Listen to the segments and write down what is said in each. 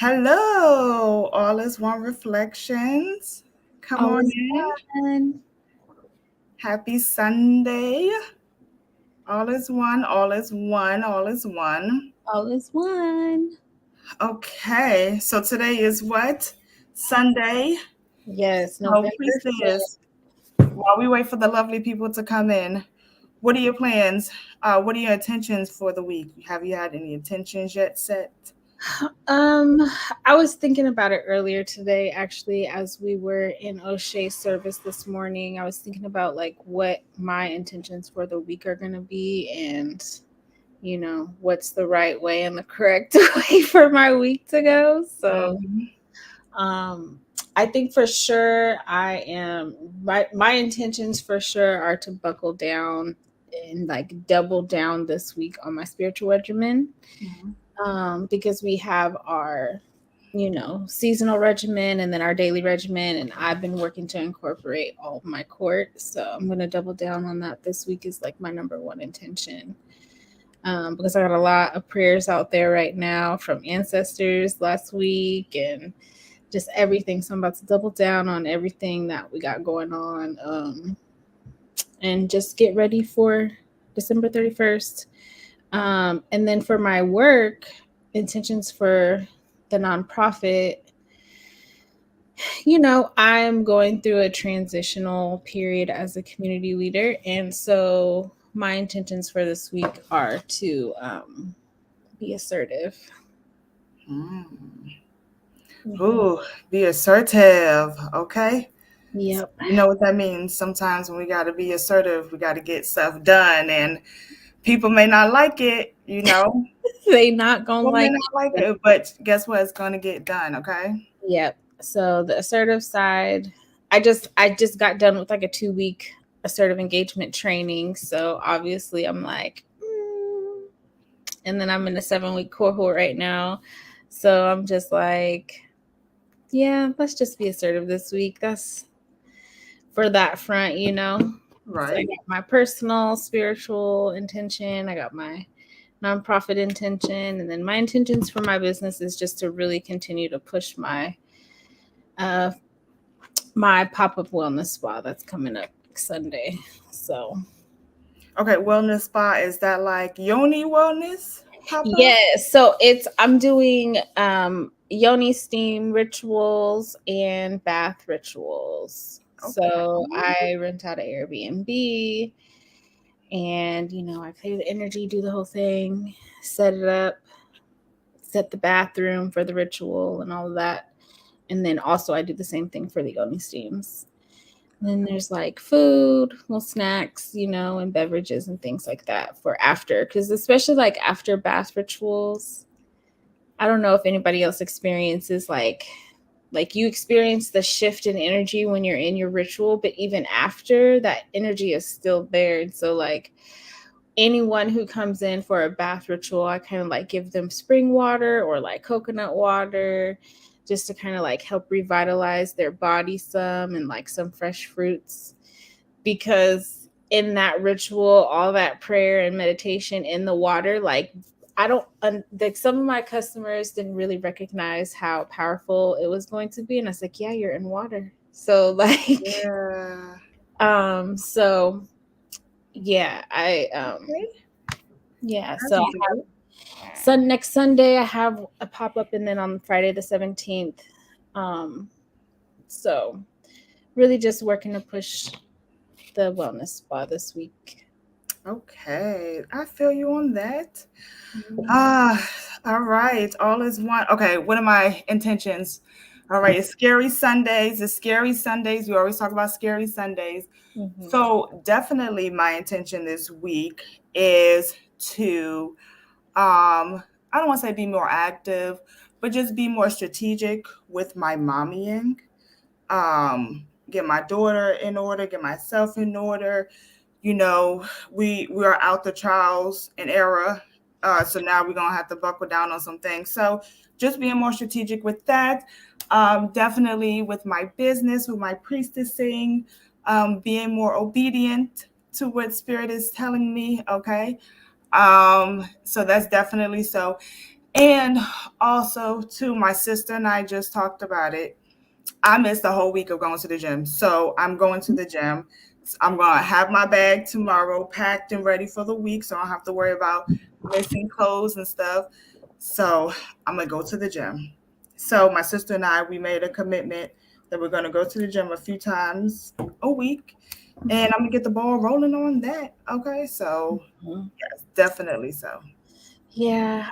Hello, all is one reflections. Come All on is in. one. Happy Sunday. All is one, all is one, all is one. All is one. Okay, so today is what? Sunday. Yes, So, November 5th. Priestess, while we wait for the lovely people to come in, what are your plans? What are your intentions for the week? Have you had any intentions yet set? Um, I was thinking about it earlier today, actually, as we were in O'Shea's service this morning. I was thinking about like what my intentions for the week are going to be and, what's the right way and the correct way for my week to go. So, Mhm. Um, I think for sure my intentions for sure are to buckle down and like double down this week on my spiritual regimen. Mhm. Because we have our seasonal regimen and then our daily regimen, and I've been working to incorporate all of my court, so I'm going to double down on that this week is like my number one intention. Because I got a lot of prayers out there right now from ancestors last week and just everything. So I'm about to double down on everything that we got going on, and just get ready for December 31st. And then for my work intentions for the nonprofit, I'm going through a transitional period as a community leader. And so my intentions for this week are to be assertive. Mm. Mhm. Ooh, be assertive, okay? Yep. You know what that means. Sometimes when we got to be assertive, we got to get stuff done, and people may not like it, you know. They not gonna People may like not like it. it, but guess what? It's going to get done, okay? Yep. So the assertive side, I just got done with like a 2 week assertive engagement training. So obviously I'm like, and then I'm in a 7 week cohort right now. So I'm just like, yeah, let's just be assertive this week. That's for that front. So I Right. got my personal spiritual intention. I got my nonprofit intention, and then my intentions for my business is just to really continue to push uh my pop-up wellness spa that's coming up Sunday. So Okay, wellness spa, is that like Yoni Wellness pop up? yes, so I'm doing yoni steam rituals and bath rituals. Okay. So I rent out an Airbnb, and I play the energy, do the whole thing, set it up, set the bathroom for the ritual and all of that. And then also I do the same thing for the yoni steams. And then there's like food, little snacks, and beverages and things like that for after. Because especially like after bath rituals, I don't know if anybody else experiences like you experience the shift in energy when you're in your ritual, but even after that energy is still there. And so like anyone who comes in for a bath ritual, I kind of like give them spring water or like coconut water just to kind of like help revitalize their body some, and like some fresh fruits, because in that ritual, all that prayer and meditation in the water, like I don't like some of my customers didn't really recognize how powerful it was going to be, and I was like, yeah, you're in water. So like Yeah. so yeah, I Okay. yeah, That's so good. next Sunday I have a pop-up, and then on Friday the 17th. um so really just working to push the wellness spa this week. Okay. I feel you on that. Ah, all right. All is one. Okay, what are my intentions? All right, it's scary Sundays. It's scary Sundays. We always talk about scary Sundays. Mhm. So definitely my intention this week is to I don't want to say be more active, but just be more strategic with my mommying. Get my daughter in order, get myself in order. You know, we are out the trials and error. So now we're gonna have to buckle down on some things. So just being more strategic with that. Definitely with my business, with my priestessing, being more obedient to what spirit is telling me. Okay. So that's definitely so. And also, too, my sister and I just talked about it. I missed the whole week of going to the gym. So I'm going to the gym. I'm going to have my bag tomorrow packed and ready for the week. So I don't have to worry about missing clothes and stuff. So I'm going to go to the gym. So my sister and I, we made a commitment that we're going to go to the gym a few times a week. And I'm going to get the ball rolling on that. Okay. So, Mhm. yes, definitely so. Yeah,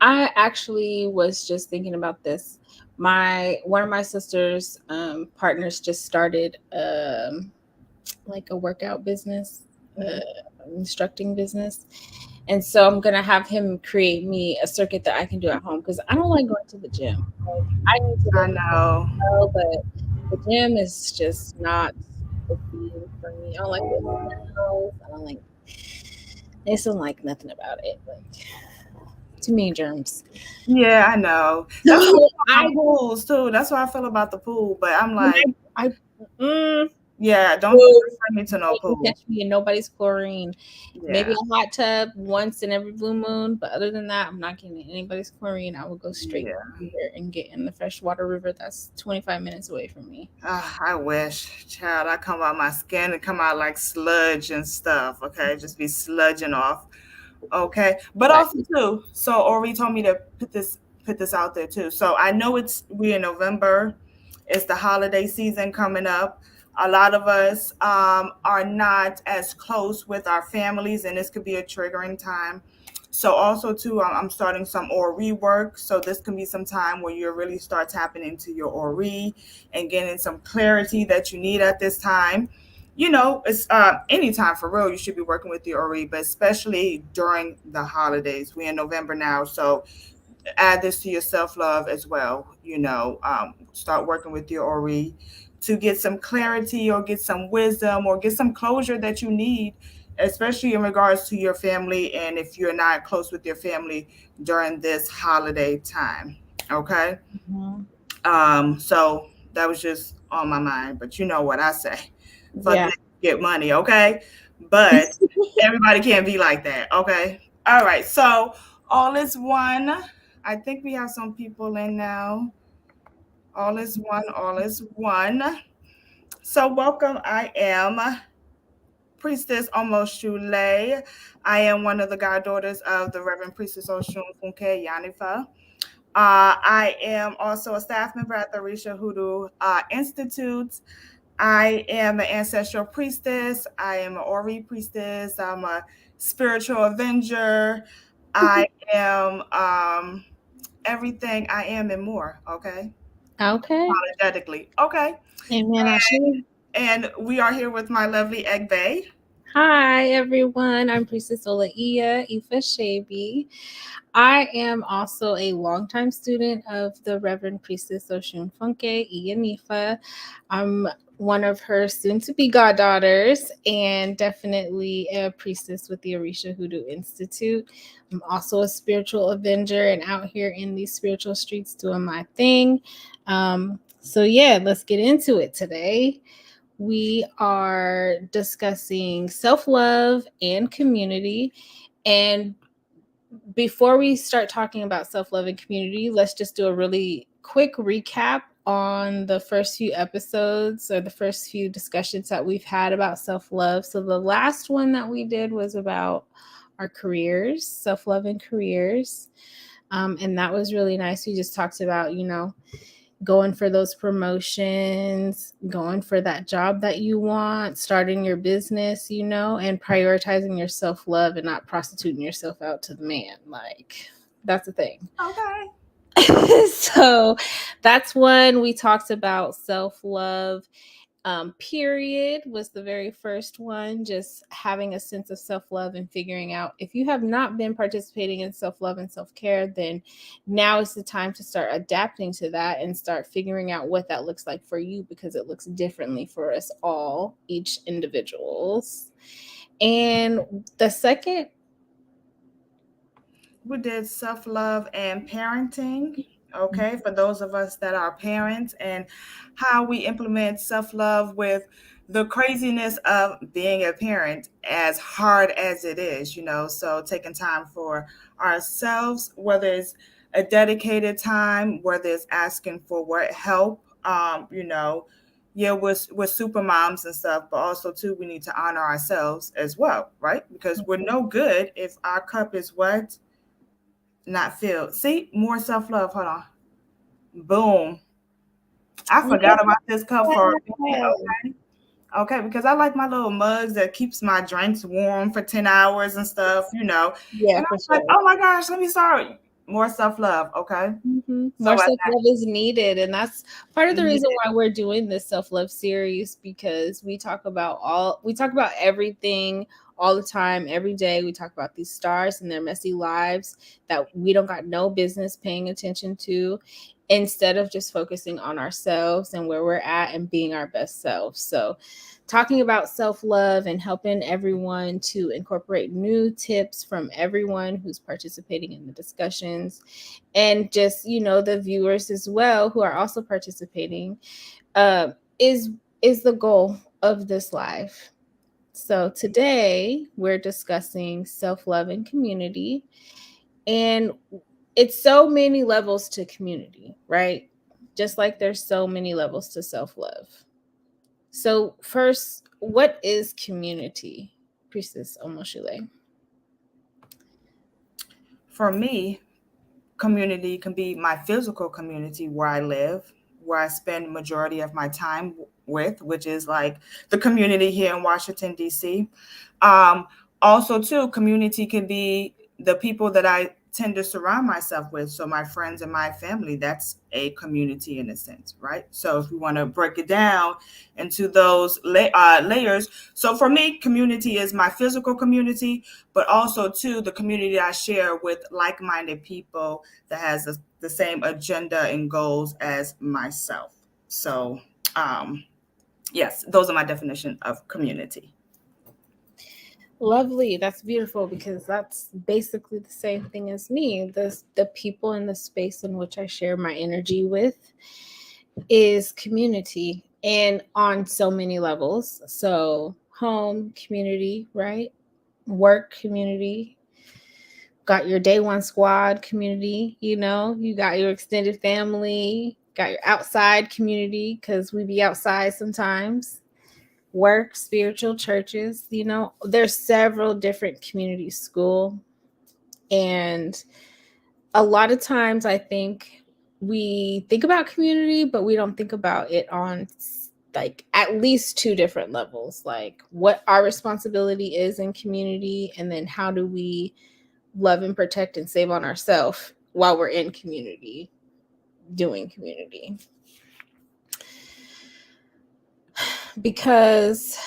I actually was just thinking about this. My one of my sister's partners just started like a workout business, uh, instructing business. And so I'm gonna have him create me a circuit that I can do at home because I don't like going to the gym. Like I need to I lift know. well, but the gym is just not the thing for me. I don't like the smells. I don't like. I just don't like nothing about it. Like too many germs. Yeah, I know. That's So how my pools too. That's how I feel about the pool. But I'm like, I mm, yeah, don't no, send me to no you can't pool. catch me in nobody's chlorine. Maybe Yeah, a hot tub once in every blue moon, but other than that, I'm not getting in anybody's chlorine. I will go straight yeah. there and get in the freshwater river that's 25 minutes away from me. I wish, child, I come out my skin and come out like sludge and stuff. Okay, just be sludging off. Okay, but But also too. So Ori told me to put this out there too. So I know we in November. It's the holiday season coming up. A lot of us are not as close with our families, and this could be a triggering time. So also too, I'm starting some Ori work. So this can be some time where you really start tapping into your Ori and getting some clarity that you need at this time. It's anytime for real. You should be working with your Ori, but especially during the holidays. We're in November now, so add this to your self love as well. Start working with your Ori to get some clarity or get some wisdom or get some closure that you need, especially in regards to your family and if you're not close with your family during this holiday time. Okay. mhm. So that was just on my mind, but you know what I say. Fuck Yeah. it, get money, okay? But everybody can't be like that, okay? All right, so all is one. I think we have some people in now. All is one, all is one. So welcome. I am Priestess Almost Sule. I am one of the goddaughters of the Reverend Priestess Oshun Funke Yanifa. I am also a staff member at the Risha Hoodoo Institute. I am an ancestral priestess. I am an Ori priestess. I'm a spiritual avenger. I am everything I am and more. Okay. Okay. Apologetically. Okay. Amen. Ashe. And we are here with my lovely Egg Bay. Hi, everyone. I'm Priestess Olaia Ifasebee. I am also a longtime student of the Reverend Priestess Oshun Funke Iyanifa. I'm one of her soon-to-be goddaughters and definitely a priestess with the Orisha Hoodoo Institute. I'm also a spiritual avenger and out here in these spiritual streets doing my thing. So yeah, let's get into it today. We are discussing self love and community. And before we start talking about self love and community, let's just do a really quick recap on the first few episodes or the first few discussions that we've had about self love. So, the last one that we did was about our careers, self love and careers. And that was really nice. We just talked about, going for those promotions, going for that job that you want, starting your business, and prioritizing your self love and not prostituting yourself out to the man. Like, that's the thing. Okay. So, that's when we talked about self love. Period was the very first one, just having a sense of self love and figuring out if you have not been participating in self love and self care, then now is the time to start adapting to that and start figuring out what that looks like for you because it looks differently for us all, each individuals. And the second, We did self love and parenting. Okay, for those of us that are parents, and how we implement self love with the craziness of being a parent, as hard as it is, so taking time for ourselves, whether it's a dedicated time, whether it's asking for what help, yeah, we're super moms and stuff, but also too we need to honor ourselves as well, right? Because we're no good if our cup is what, not filled. See, more self-love. Hold on. Boom. I forgot about this cup for a minute. Okay. Okay, because I like my little mugs that keeps my drinks warm for 10 hours and stuff. Yeah, And I for was like, sure. oh my gosh, let me start. More self-love, okay? So More at self love is needed, and that's part of the that reason why we're doing this self love series, because we talk about everything all the time, every day. We talk about these stars and their messy lives that we don't got no business paying attention to, instead of just focusing on ourselves and where we're at and being our best selves. So, talking about self love and helping everyone to incorporate new tips from everyone who's participating in the discussions, and just the viewers as well who are also participating, uh, is is the goal of this live. So today we're discussing self-love and community, and it's so many levels to community, right? Just like there's so many levels to self-love. So first, what is community, Priestess Omoshule? for me, community can be my physical community where I live, where I spend majority of my time with, which is like the community here in Washington, D.C. Um, Also, too, community can be the people that I tend to surround myself with. So, my friends and my family, that's a community in a sense, right? So, if we want to break it down into those layers, so for me, community is my physical community, but also, too, the community I share with like minded people that has the same agenda and goals as myself. So, um, yes, those are my definition of community. Lovely. That's beautiful, because that's basically the same thing as me. The people in the space in which I share my energy with is community, and on so many levels. So home community, right? Work community, got your day one squad community, you got your extended family, got your outside community, because we be outside sometimes, work, spiritual churches, there's several different communities, school. And a lot of times I think we think about community, but we don't think about it on like at least two different levels, like what our responsibility is in community, and then how do we love and protect and save on ourselves while we're in community, doing community. Because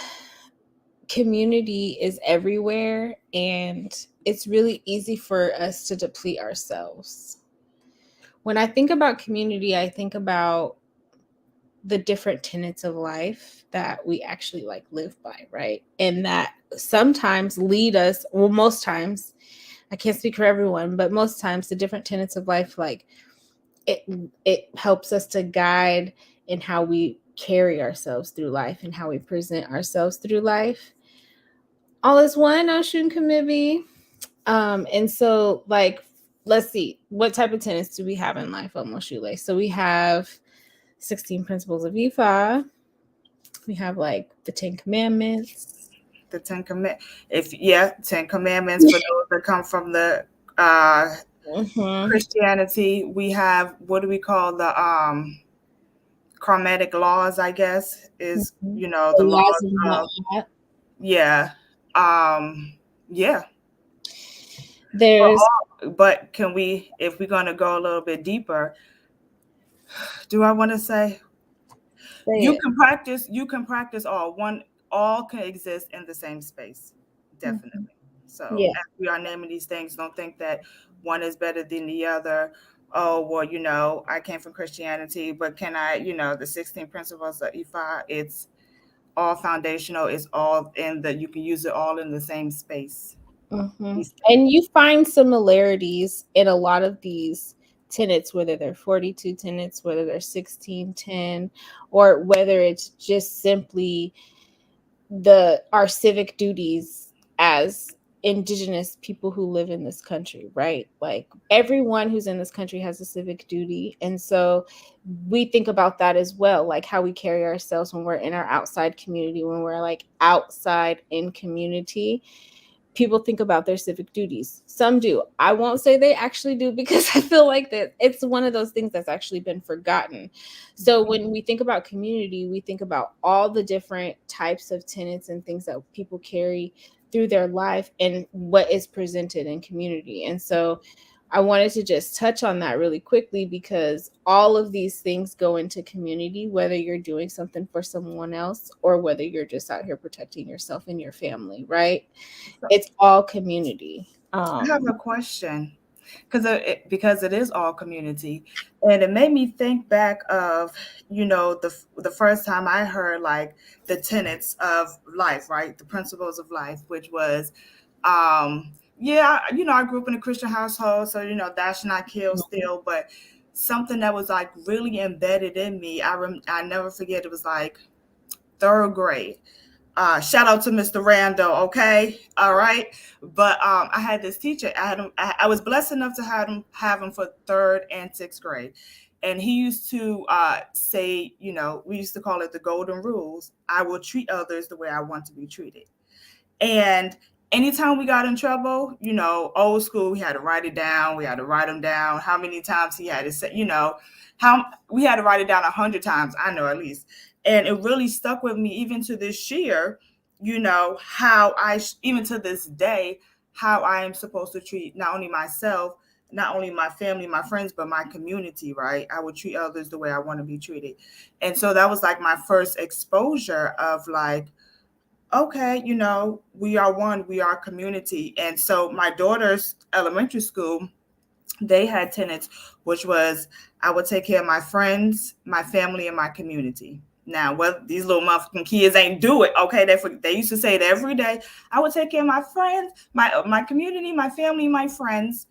community is everywhere, and it's really easy for us to deplete ourselves. When I think about community, I think about the different tenets of life that we actually like live by, right? And that sometimes lead us, well, most times, I can't speak for everyone, but most times the different tenets of life, like it it helps us to guide in how we carry ourselves through life and how we present ourselves through life. All is one, Oshun Kamibi. And so, like, let's see, what type of tenets do we have in life, Omoshule? So we have 16 principles of Ifa. We have like the 10 commandments. The Ten Commandments for those that come from the uh, Mm-hmm. Christianity. We have what do we call the karmatic laws? I guess is Mm-hmm. the The laws laws and of whatnot. yeah, yeah. There's But can we, if we're gonna go a little bit deeper, do I want to say say you it. can practice all can exist in the same space, definitely. Mhm. So Yeah. as we are naming these things, don't think that one is better than the other. Oh well, I came from Christianity, but can I, the 16 principles of Ifa, it's all foundational. It's all in the you can use it all in the same space. Hmm. And you find similarities in a lot of these tenets, whether they're 42 tenets, whether they're 16, 10, or whether it's just simply the our civic duties as indigenous people who live in this country, right? Like everyone who's in this country has a civic duty. And so we think about that as well, like how we carry ourselves when we're in our outside community, when we're like outside in community. People think about their civic duties. Some do. I won't say they actually do because I feel like that it's one of those things that's actually been forgotten. So when we think about community, we think about all the different types of tenets and things that people carry through their life and what is presented in community. And so I wanted to just touch on that really quickly because all of these things go into community, whether you're doing something for someone else or whether you're just out here protecting yourself and your family, right? It's all community. I have a question because it is all community, and it made me think back of the first time I heard like the tenets of life, right? The principles of life, which was yeah, I grew up in a Christian household, so thou shalt not kill, steal, but something that was like really embedded in me. I never forget. It was like third grade. Shout out to Mr. Randall, okay, all right. But I had this teacher. I had him. I was blessed enough to have him for third and sixth grade, and he used to say, we used to call it the golden rules. I will treat others the way I want to be treated. And anytime we got in trouble, old school, we had to write it down. We had to write them down. How many times he had to say, how we had to write it down 100 times. I know at least, and it really stuck with me even to this year. How even to this day, how I am supposed to treat not only myself, not only my family, my friends, but my community. Right? I would treat others the way I want to be treated, and so that was like my first exposure of like, okay, we are one, we are community. And so my daughter's elementary school, they had tenants, which was I would take care of my friends, my family, and my community. Now, well, these little motherfucking kids ain't do it. Okay, they used to say it every day. I would take care of my friends, my community, my family, my friends,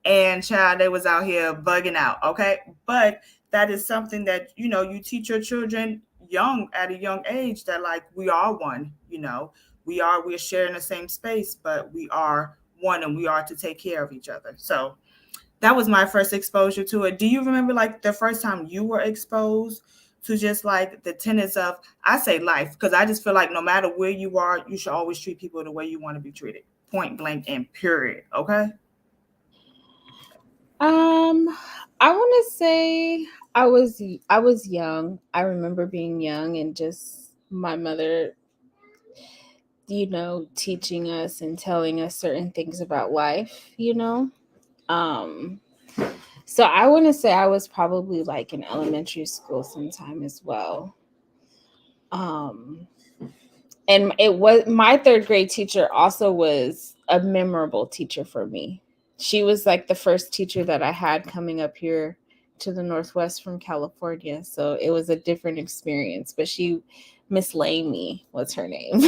and child, they was out here bugging out. Okay, but that is something that you teach your children young at a young age, that like we are one. We're sharing the same space, but we are one, and we are to take care of each other. So that was my first exposure to it. Do you remember like the first time you were exposed to just like the tenets of, I say life, because I just feel like no matter where you are, you should always treat people the way you want to be treated, point blank and period. Okay. Um, I want to say I was young. I remember being young and just my mother, teaching us and telling us certain things about life. Um, so I want to say I was probably like in elementary school sometime as well. Um, and it was my third grade teacher also was a memorable teacher for me. She was like the first teacher that I had coming up here to the Northwest from California, so it was a different experience. But Miss Lamy was her name.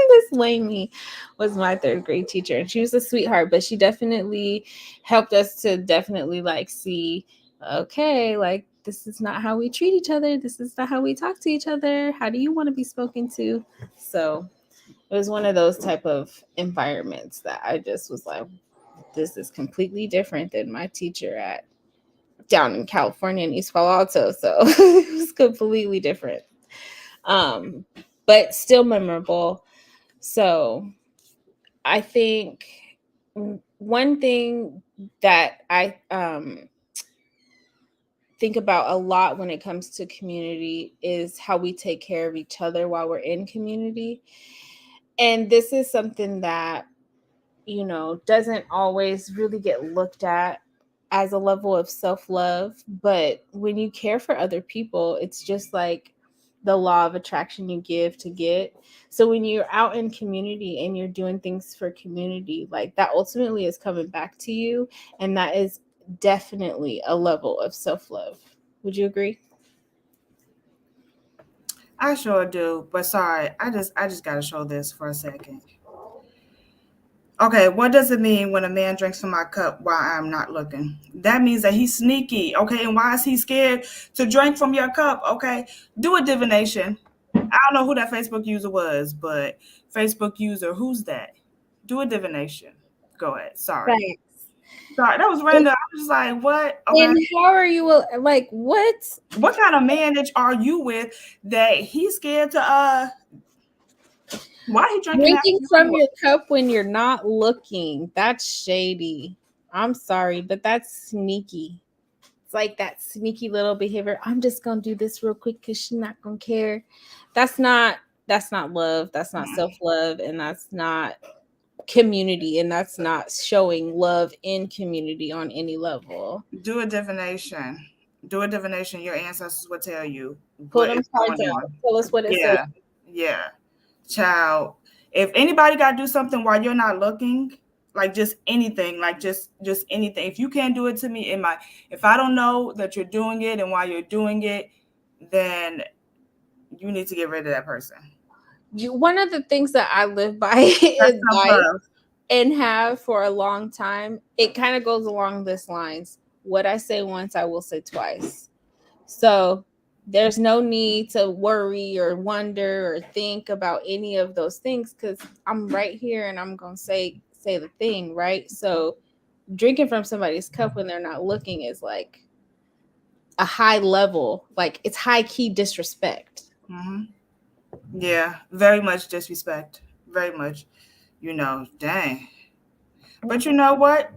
Miss Lamy was my third grade teacher, and she was a sweetheart. But she definitely helped us to definitely like see, okay, like this is not how we treat each other. This is not how we talk to each other. How do you want to be spoken to? So it was one of those type of environments that I just was like, this is completely different than my teacher at down in California in East Palo Alto. So it was completely different. Um, but still memorable. So I think one thing that I think about a lot when it comes to community is how we take care of each other while we're in community. And this is something that, doesn't always really get looked at as a level of self love. But when you care for other people, it's just like the law of attraction, you give to get. So when you're out in community and you're doing things for community, like that ultimately is coming back to you. And that is definitely a level of self love. Would you agree? I sure do, but sorry, I just gotta show this for a second. Okay, what does it mean when a man drinks from my cup while I'm not looking? That means that he's sneaky, okay? And why is he scared to drink from your cup, okay? Do a divination. I don't know who that Facebook user was, but Facebook user, who's that? Do a divination. Go ahead. Sorry. Facts. Sorry. That was random. I was just like, what? Okay. And how are you like what? What kind of manage are you with that he's scared to why he drinking that Drinking from from you? your cup when you're not looking. That's shady. I'm sorry, but that's sneaky. It's like that sneaky little behavior. I'm just gonna do this real quick because she's not gonna care. That's not that's not love. That's not self-love, and that's not community, and that's not showing love in community on any level. Do a divination. Do a divination. Your ancestors will tell you Pull what them is cards going out. on. Tell us what it says. Yeah. Yeah. Child. If anybody gotta do something while you're not looking, like just anything, like just anything. If you can't do it to me in my if I don't know that you're doing it and while you're doing it, then you need to get rid of that person. One of the things that I live by That's is self life love. and have for a long time. It kind of goes along this lines. What I say once, I will say twice. So there's no need to worry or wonder or think about any of those things because I'm right here and I'm gonna say the thing, right? So drinking from somebody's cup when they're not looking is like a high level, like it's high key disrespect. Hmm. Yeah, very much disrespect. Very much. Dang. But you know what?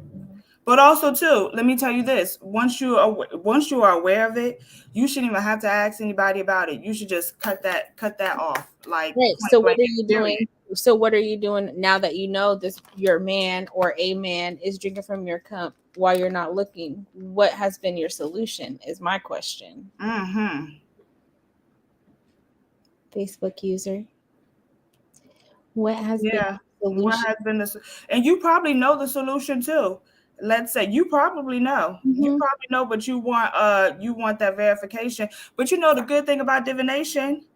But also too, let me tell you this: once you are aware of it, you shouldn't even have to ask anybody about it. You should just cut that off, like Right. point So what blank. are you Period. doing? So what are you doing now that you know this your man or a man is drinking from your cup while you're not looking? What has been your solution is my question. Mm-hmm. Facebook user. What has been Yeah. your What solution? has been this? And you probably know the solution too. Let's say you probably know. You Mhm. probably know, but you want that verification. But you know the good thing about divination?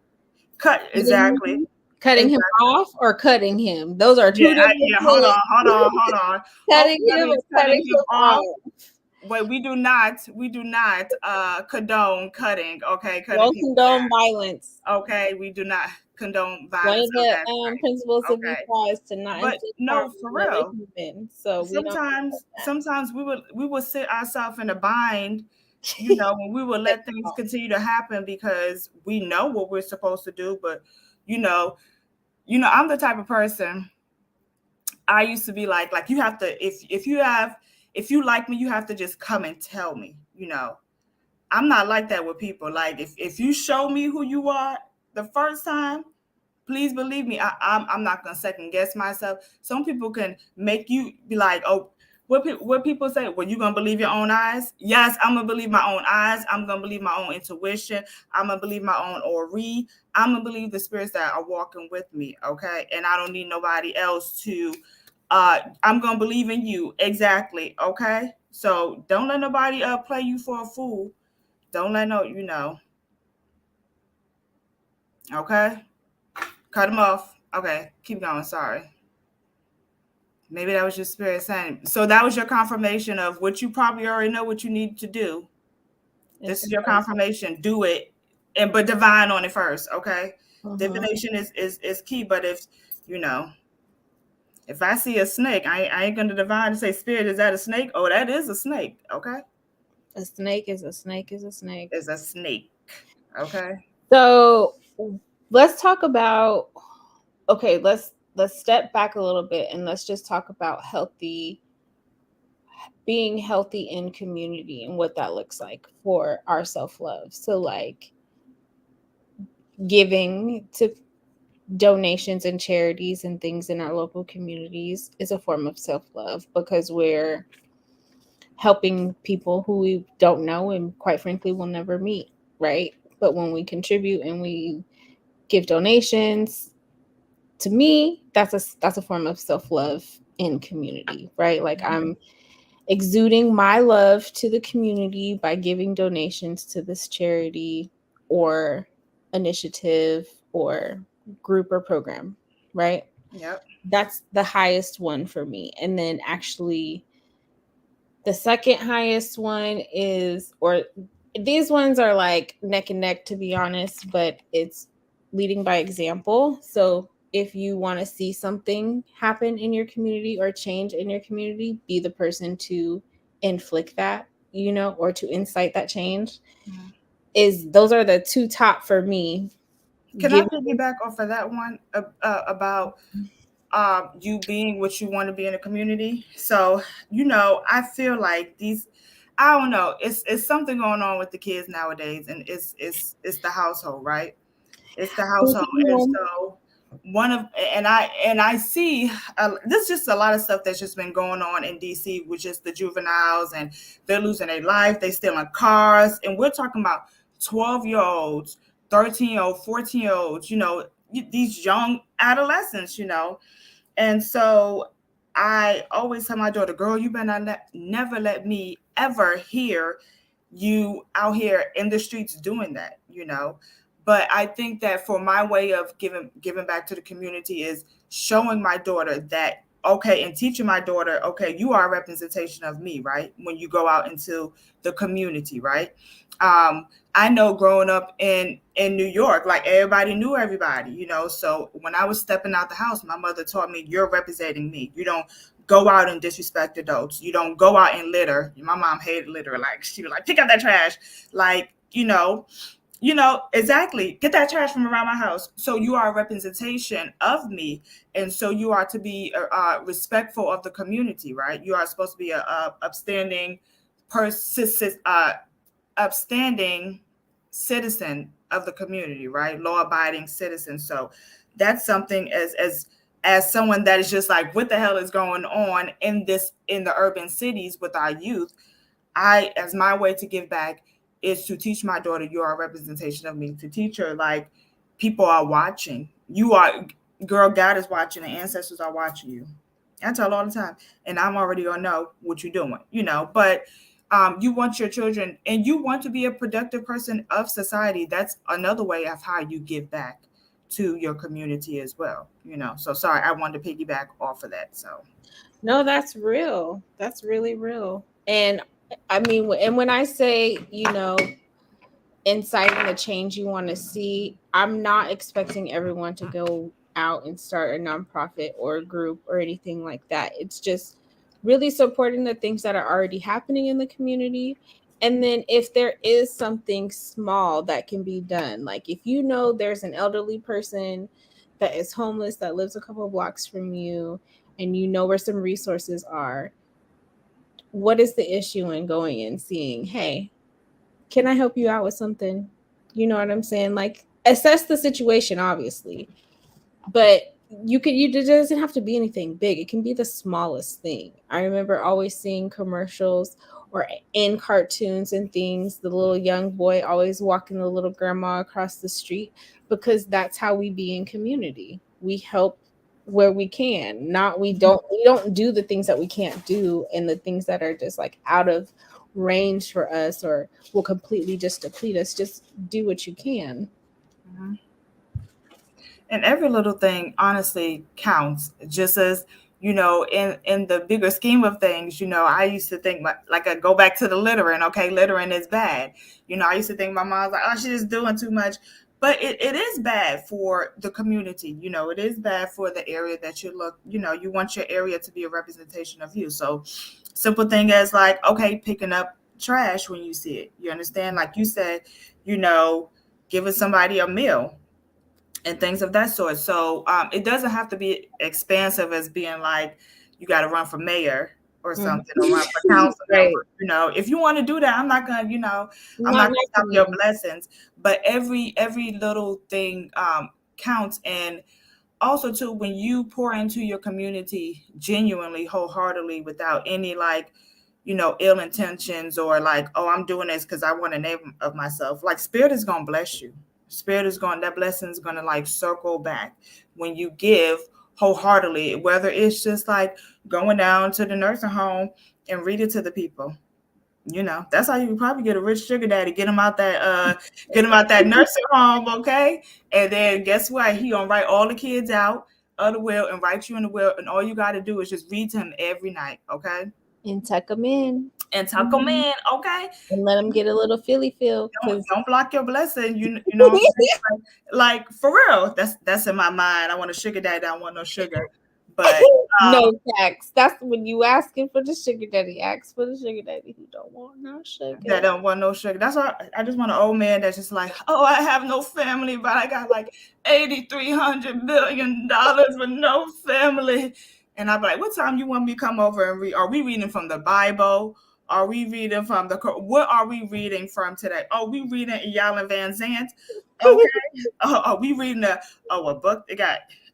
Cut exactly. Cutting him Exactly. off or cutting him. Those are Yeah, two different yeah. Hold things. on, hold on, hold on. Cutting Hopefully that him means or cutting cutting him him off. off. Wait, we do not condone cutting. Okay, cutting Don't people condone back. violence. Okay, we do not condone One violence of of the that type. principles of Okay, EFI is to not but inflict harm no, for on another real. human. So we don't Sometimes, sometimes we will sit ourselves in a bind. do When we will that. let things continue to happen because we know what we're supposed to do, but you know, I'm the type of person. I used to be like you have to if you like me, you have to just come and tell me. I'm not like that with people. Like if you show me who you are the first time, please believe me. I'm not gonna second guess myself. Some people can make you be like, oh, what people say? Well, you gonna believe your own eyes? Yes, I'm gonna believe my own eyes. I'm gonna believe my own intuition. I'm gonna believe my own ori. I'm gonna believe the spirits that are walking with me. Okay, and I don't need nobody else to. I'm gonna believe in you exactly. Okay, so don't let nobody play you for a fool. Don't let no Okay, cut them off. Okay, keep going. Sorry. Maybe that was your spirit saying. So that was your confirmation of what you probably already know what you need to do. This It's is your confirmation. Do it, and but divine on it first. Okay, uh-huh. divination is key. But you know, if I see a snake, I ain't gonna divine and say, Spirit, is that a snake? Oh, that is a snake. Okay, A snake is a snake is a snake. it's a snake. Okay. So let's talk about okay, let's step back a little bit and let's just talk about being healthy in community and what that looks like for our self-love. So like giving to donations and charities and things in our local communities is a form of self-love because we're helping people who we don't know and quite frankly will never meet, right? But when we contribute and we give donations, to me, that's a form of self-love in community, right? Like I'm exuding my love to the community by giving donations to this charity or initiative or group or program, right? Yep. That's the highest one for me. And then actually the second highest one is, or these ones are like neck and neck to be honest, but it's leading by example. So if you want to see something happen in your community or change in your community, be the person to inflict that, or to incite that change. Mhm. Is those are the two top for me. Can I Give piggyback off of that one about you being what you want to be in a community? So, I feel like these, I don't know, it's something going on with the kids nowadays, and it's the household, right? It's the household, and so one of and I see this is just a lot of stuff that's just been going on in DC with just the juveniles, and they're losing their life, they stealing cars, and we're talking about 12-year-olds, 13-year-old, 14-year-olds, these young adolescents, and so I always tell my daughter, girl, you better never let me ever hear you out here in the streets doing that. But I think that for my way of giving back to the community is showing my daughter that, okay, and teaching my daughter, okay, you are a representation of me, right? When you go out into the community, right? Um, I know growing up in New York, like everybody knew everybody. So when I was stepping out the house, my mother taught me, you're representing me. You don't go out and disrespect adults. You don't go out and litter. My mom hated litter. Like, she was like, pick up that trash. Like, exactly. Get that trash from around my house. So you are a representation of me, and so you are to be respectful of the community, right? You are supposed to be a upstanding, persistent, upstanding citizen of the community, right? Law-abiding citizen. So that's something as someone that is just like, what the hell is going on in the urban cities with our youth? I, as my way to give back, is to teach my daughter, you are a representation of me. To teach her, like, people are watching. You are, girl, God is watching, the ancestors are watching you. I tell her all the time, and I'm already gonna know what you're doing. But you want your children, and you want to be a productive person of society. That's another way of how you give back to your community as well. So sorry, I wanted to piggyback off of that. So No, that's real. That's really real. And I mean, and when I say, inciting the change you want to see, I'm not expecting everyone to go out and start a nonprofit or a group or anything like that. It's just really supporting the things that are already happening in the community. And then if there is something small that can be done, like if there's an elderly person that is homeless that lives a couple of blocks from you, and where some resources are, what is the issue in going and seeing, hey, can I help you out with something? You know what I'm saying? Like, assess the situation, obviously, but it doesn't have to be anything big. It can be the smallest thing. I remember always seeing commercials or in cartoons and things, the little young boy always walking the little grandma across the street, because that's how we be in community. We help where we can. Not we don't do the things that we can't do, and the things that are just like out of range for us or will completely just deplete us. Just do what you can. mhm. And every little thing honestly counts, just as in the bigger scheme of things. I used to think, like, I go back to the littering. Okay, littering is bad. I used to think my mom's like, oh, she's just doing too much, but it is bad for the community. It is bad for the area that you want your area to be a representation of you. So simple thing as, like, okay, picking up trash when you see it, you understand, like you said, you know giving somebody a meal and things of that sort. So it doesn't have to be expansive as being like you got to run for mayor or Mhm. something, or run for council member. Right. If you want to do that, I'm not gonna, I'm Not not gonna stop knocking your you. blessings. But every little thing counts. And also too, when you pour into your community genuinely, wholeheartedly, without any, like, ill intentions, or like, oh, I'm doing this because I want a name of myself. Like, spirit is gonna bless you. Spirit is going, that blessing is gonna, like, circle back when you give wholeheartedly. Whether it's just like going down to the nursing home and read it to the people. That's how you probably get a rich sugar daddy. Get him out that nursing home, okay? And then guess what? He gonna write all the kids out of the will and write you in the will, and all you got to do is just read to him every night, okay? And tuck them in. and tuck them in, okay? And let them get a little Philly feel, because Don't block your blessing. You know what I'm saying? Like for real, that's in my mind. I want a sugar daddy. I don't want no sugar, but no tax. That's when you asking for the sugar daddy. Ask for the sugar daddy who don't want no that sugar. don't want no sugar. That's why I just want an old man that's just like, oh, I have no family, but I got like $8,300 with no family. And I'm like, what time you want me to come over and read? Are we reading from the Bible? Are we reading from the? What are we reading from today? Oh, we reading Iyanla Van Zant. Okay. Are we reading a book?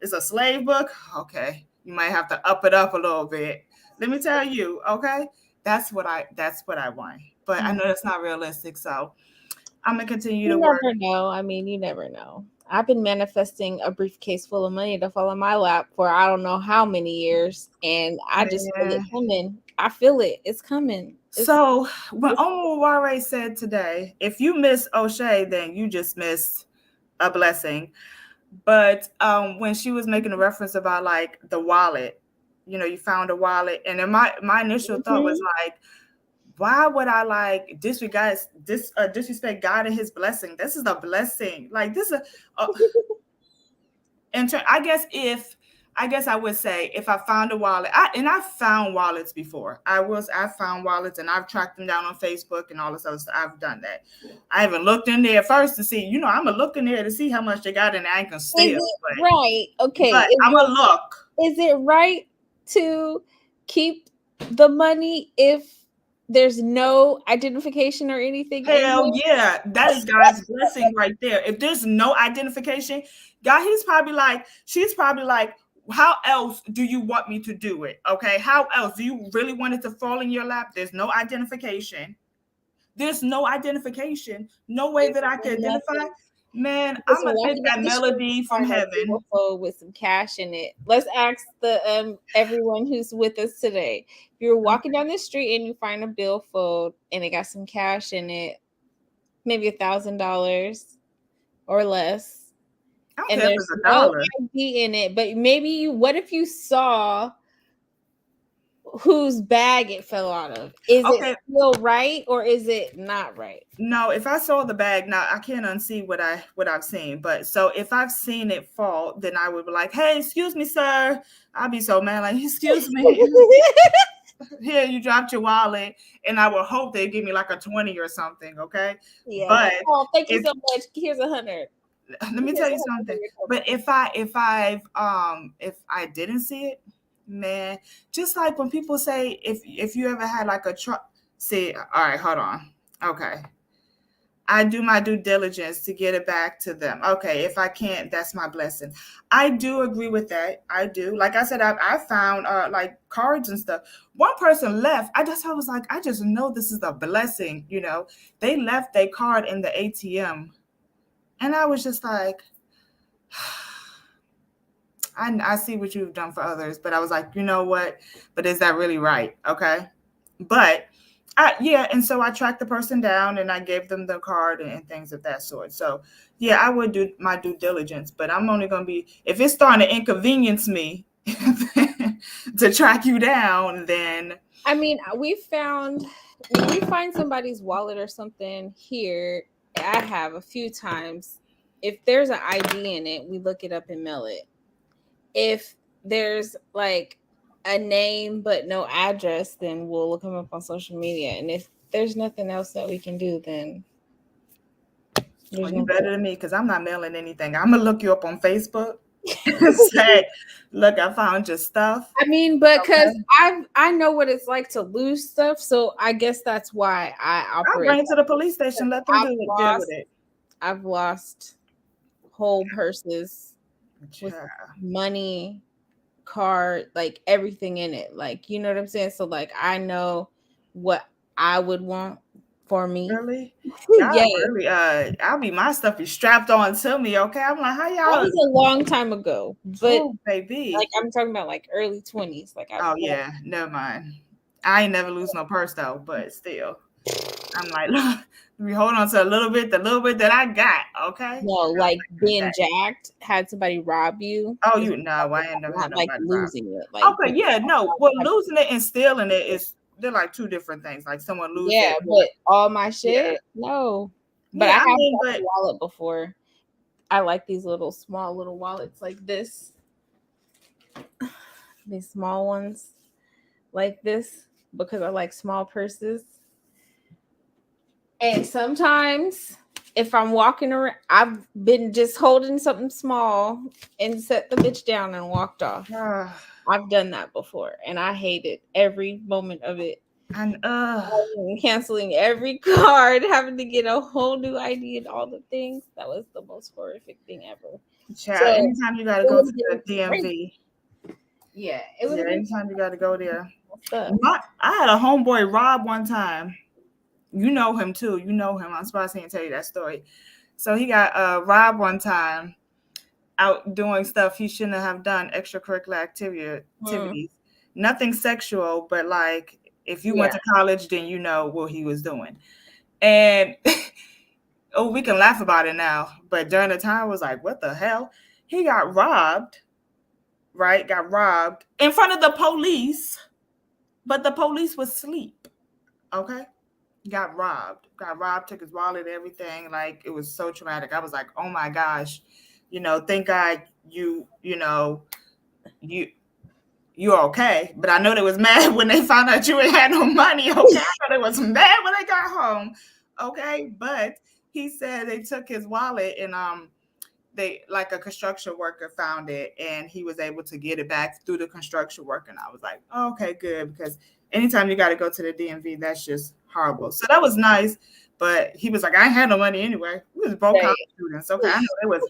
It's a slave book. Okay, you might have to up it up a little bit. Let me tell you. Okay, that's what I want. But I know that's not realistic, so I'm gonna continue to You work. never know. I mean, you never know. I've been manifesting a briefcase full of money to fall in my lap for I don't know how many years, and I just feel it Man. coming. I feel it. It's coming. So when Omaware said today, if you miss O'Shea, then you just missed a blessing. But when she was making a reference about like the wallet, you found a wallet, and then my initial thought was like, why would I like disrespect God and His blessing? This is a blessing. Like this is a, I guess I would say if I found a wallet, I've found wallets before. I found wallets and I've tracked them down on Facebook and all this other stuff. I've done that. I haven't looked in there first to see. I'm gonna look in there to see how much they got, and I ain't gonna Is steal. it right? Okay. But I'm gonna look. Is it right to keep the money if there's no identification or anything in Hell there? yeah, that is God's blessing right there. If there's no identification, God, she's probably like, how else do you want me to do it? Okay, how else do you really want it to fall in your lap? There's no identification. There's no identification. No way that I can identify. Nothing. Man, Because I'm you're gonna take walking that down the street, melody you from find a heaven. billfold with some cash in it. Let's ask the everyone who's with us today. If you're walking down the street and you find a billfold and it got some cash in it, maybe $1,000 or less, I don't and care if there's it's a no dollar. ID in it, but maybe what if you saw whose bag it fell out of? Is Okay, it still right or is it not right? no, if I saw the bag, now I can't unsee what I've seen. But so if I've seen it fall, then I would be like, "Hey, excuse me, sir." I'll be so mad, like, "Excuse me, here you dropped your wallet," and I will hope they give me like a 20 or something. Okay, Yeah, but like, oh, thank you if so much. Here's 100. let me tell you something. But if I didn't see it, man, just like when people say if you ever had like a truck, see, all right, hold on, okay. I do my due diligence to get it back to them. Okay, if I can't, that's my blessing. I do agree with that. I do. Like I said, I found like cards and stuff. One person left. I was like, I just know this is a blessing. They left their card in the ATM, and I was just like, I see what you've done for others, but I was like, you know what? But is that really right? Okay, but yeah, and so I tracked the person down and I gave them the card and things of that sort. So yeah, I would do my due diligence, but I'm only gonna be if it's starting to inconvenience me to track you down, then I mean, when we find somebody's wallet or something here, I have a few times. If there's an ID in it, we look it up and mail it. If there's like a name but no address, then we'll look them up on social media. And if there's nothing else that we can do, then well, there's you no. better than me because I'm not mailing anything. I'm gonna look you up on Facebook and say, look, I found your stuff. I mean, because Okay. I know what it's like to lose stuff, so I guess that's why I I'll operate. bring it to the police station, let them I've deal with lost it. I've lost whole purses with Child. money, card, like everything in it. Like, you know what I'm saying? So like I know what I would want for me. Really? Yeah. Y'all really my stuff be strapped on to me, okay? I'm like, how That y'all was a long time ago. But oh like baby. I'm talking about like early 20s. Like Oh yeah, never mind. I ain't never lose no purse though, but still. I'm like, look, let me hold on to the little bit that I got, okay? no, like being jacked, had somebody rob you. Oh, no, I ain't never had Not like nobody rob. losing it. Like Okay, yeah, no. Well, losing it and stealing it is they're like two different things. Like someone lose Yeah, their but all my yeah. shit, no. But I Yeah, have I mean, bought a but wallet before. I like these little small little wallets like this. These small ones like this because I like small purses. And sometimes if I'm walking around, I've been just holding something small and set the bitch down and walked off. uh, I've done that before and I hate it every moment of it. and Canceling every card, having to get a whole new ID and all the things. That was the most horrific thing ever. child, So anytime you gotta it go would to have been the great. DMV, Yeah, it would yeah, have been anytime you gotta go there. stuff. I had a homeboy Rob one time. You know him too. You know him. I'm surprised he didn't tell you that story. So he got robbed one time out doing stuff he shouldn't have done, extracurricular Hmm. activities. Nothing sexual, but like if you went Yeah. to college, then you know what he was doing. And oh, we can laugh about it now, but during the time, I was like, what the hell? He got robbed, right? Got robbed in front of the police, but the police was asleep. Okay, got robbed, took his wallet, everything. Like it was so traumatic. I was like, oh my gosh, thank God you you're okay. But I know they was mad when they found out you ain't had no money. Okay, I know they was mad when they got home. Okay, but he said they took his wallet and they like a construction worker found it and he was able to get it back through the construction worker. And I was like, oh, okay, good, because anytime you got to go to the DMV, that's just horrible. So that was nice. But he was like, I ain't had no money anyway. We was broke college Right. students. Okay, I know it was.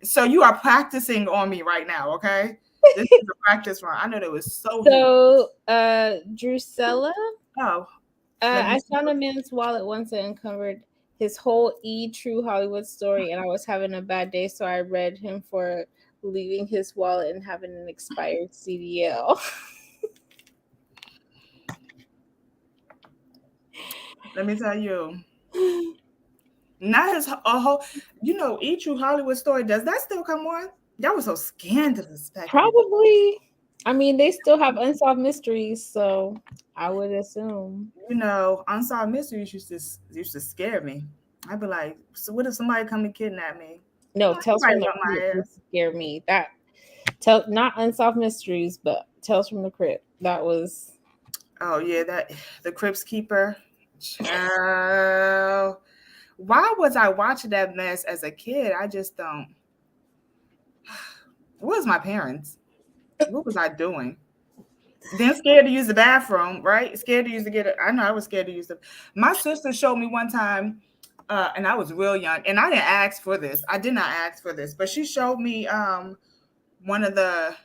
So you are practicing on me right now. Okay, this is a practice run. I know that was so heat. So, Drusella, Oh, let me I see. found a man's wallet once and uncovered his whole true Hollywood story, and I was having a bad day, so I read him for leaving his wallet and having an expired CDL. Let me tell you. Not his a whole, E True Hollywood Story. Does that still come on? That was so scandalous back in the day. Probably. I mean, they still have unsolved mysteries, so I would assume. Unsolved mysteries used to scare me. I'd be like, so what if somebody come and kidnap me? No, Like, Tales somebody from the jump my Crypt ass. used to scare me. That tell not unsolved mysteries, but Tales from the Crypt. That was Oh yeah, that the Crips Keeper. Child. Why was I watching that mess as a kid? I just don't. What was my parents? What was I doing? Then scared to use the bathroom, right? Scared to use to get it. I know I was scared to use the. My sister showed me one time, and I was real young, and I didn't ask for this. I did not ask for this, but she showed me one of the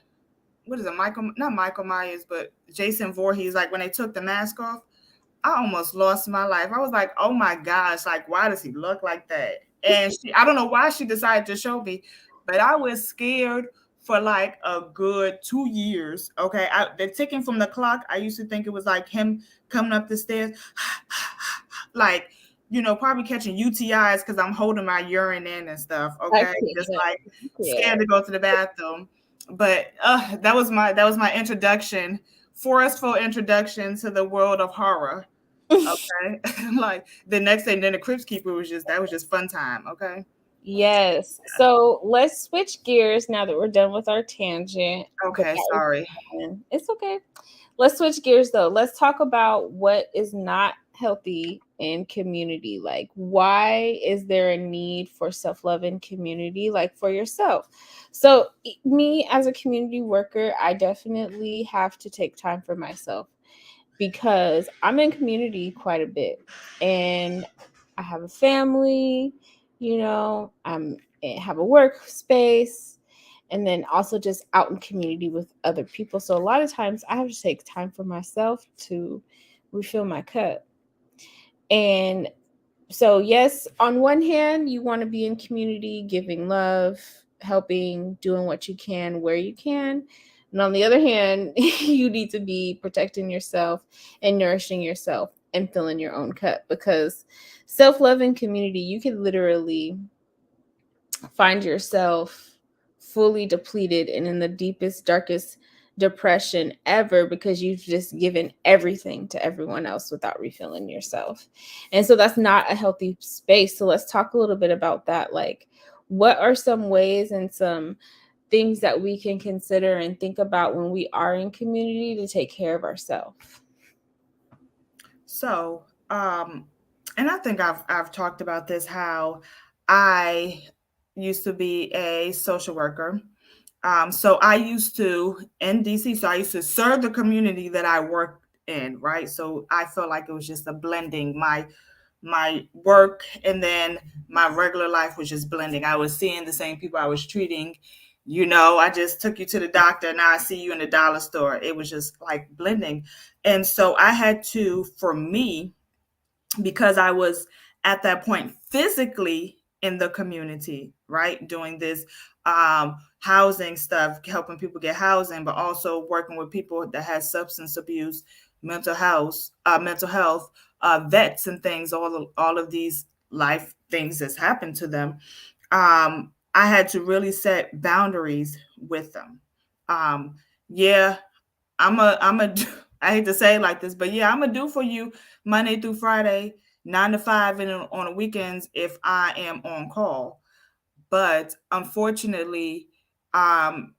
what is it, Michael? Not Michael Myers, but Jason Voorhees. Like when they took the mask off, I almost lost my life. I was like, oh my gosh, like why does he look like that? And I don't know why she decided to show me, but I was scared for like a good 2 years. Okay, the ticking from the clock, I used to think it was like him coming up the stairs, like probably catching UTIs because I'm holding my urine in and stuff. I Okay, just can't. like Yeah. scared to go to the bathroom. But that was my introduction, forceful introduction to the world of horror. Okay. Like the next thing, then the Crips Keeper was just fun time. Okay. Yes. So let's switch gears now that we're done with our tangent. But Okay. that was Sorry. fun. It's okay. Let's switch gears though. Let's talk about what is not healthy in community. Like, why is there a need for self love in community, like for yourself? So, me as a community worker, I definitely have to take time for myself because I'm in community quite a bit and I have a family, have a workspace and then also just out in community with other people. So a lot of times I have to take time for myself to refill my cup. And so yes, on one hand, you want to be in community, giving love, helping, doing what you can where you can. And on the other hand, you need to be protecting yourself and nourishing yourself and filling your own cup because self-love and community, you can literally find yourself fully depleted and in the deepest, darkest depression ever, because you've just given everything to everyone else without refilling yourself. And so that's not a healthy space. So let's talk a little bit about that. Like, what are some ways and some things that we can consider and think about when we are in community to take care of ourselves? So, and I think I've talked about this, how I used to be a social worker. So I used to in DC. So I used to serve the community that I worked in, right? So I felt like it was just a blending. My work and then my regular life was just blending. I was seeing the same people I was treating. I just took you to the doctor. Now I see you in the dollar store. It was just like blending. And so I had to, for me, because I was at that point physically in the community, right? Doing this housing stuff, helping people get housing, but also working with people that had substance abuse, mental health, vets and things, all of these life things that's happened to them. I had to really set boundaries with them. Um, yeah, I'm a I hate to say it like this, but yeah, I'm gonna do for you Monday through Friday, 9 to 5, and on the weekends if I am on call. But unfortunately, um,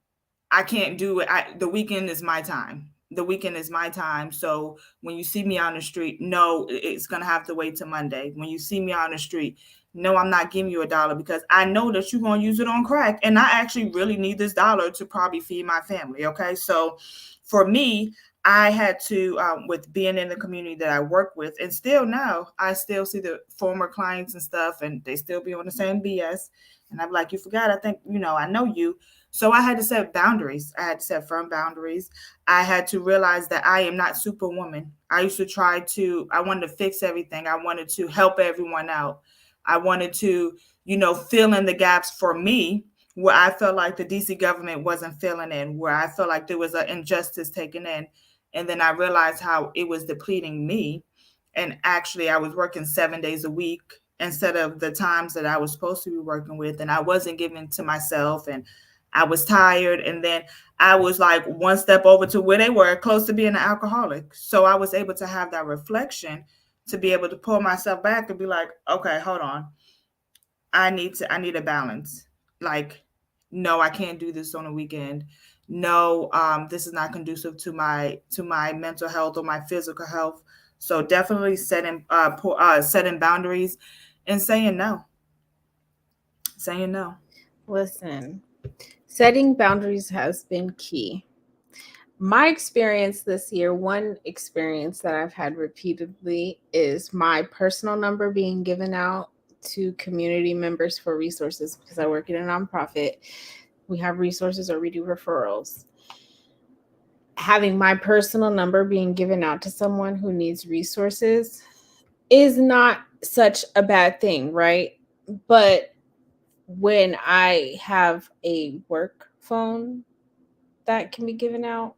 I can't do it. The weekend is my time. The weekend is my time. So when you see me on the street, no, it's gonna have to wait till Monday. When you see me on the street, no, I'm not giving you $1 because I know that you're gonna use it on crack, and I actually really need this dollar to probably feed my family. Okay, so for me, I had to, with being in the community that I work with, and still now, I still see the former clients and stuff, and they still be on the same BS. And I'm like, you forgot, I think, I know you. So I had to set boundaries. I had to set firm boundaries. I had to realize that I am not superwoman. I used to I wanted to fix everything. I wanted to help everyone out. I wanted to, fill in the gaps for me where I felt like the DC government wasn't filling in, where I felt like there was an injustice taken in. And then I realized how it was depleting me. And actually, I was working 7 days a week instead of the times that I was supposed to be working with. And I wasn't giving to myself. And I was tired. And then I was like one step over to where they were, close to being an alcoholic. So I was able to have that reflection to be able to pull myself back and be like, okay, hold on. I need a balance. Like, no, I can't do this on a weekend. No, this is not conducive to my mental health or my physical health. So definitely setting boundaries and saying no. Saying no. Listen, setting boundaries has been key. My experience this year, one experience that I've had repeatedly is my personal number being given out to community members for resources, because I work in a nonprofit. We have resources or we do referrals. Having my personal number being given out to someone who needs resources is not such a bad thing, right? But when I have a work phone that can be given out,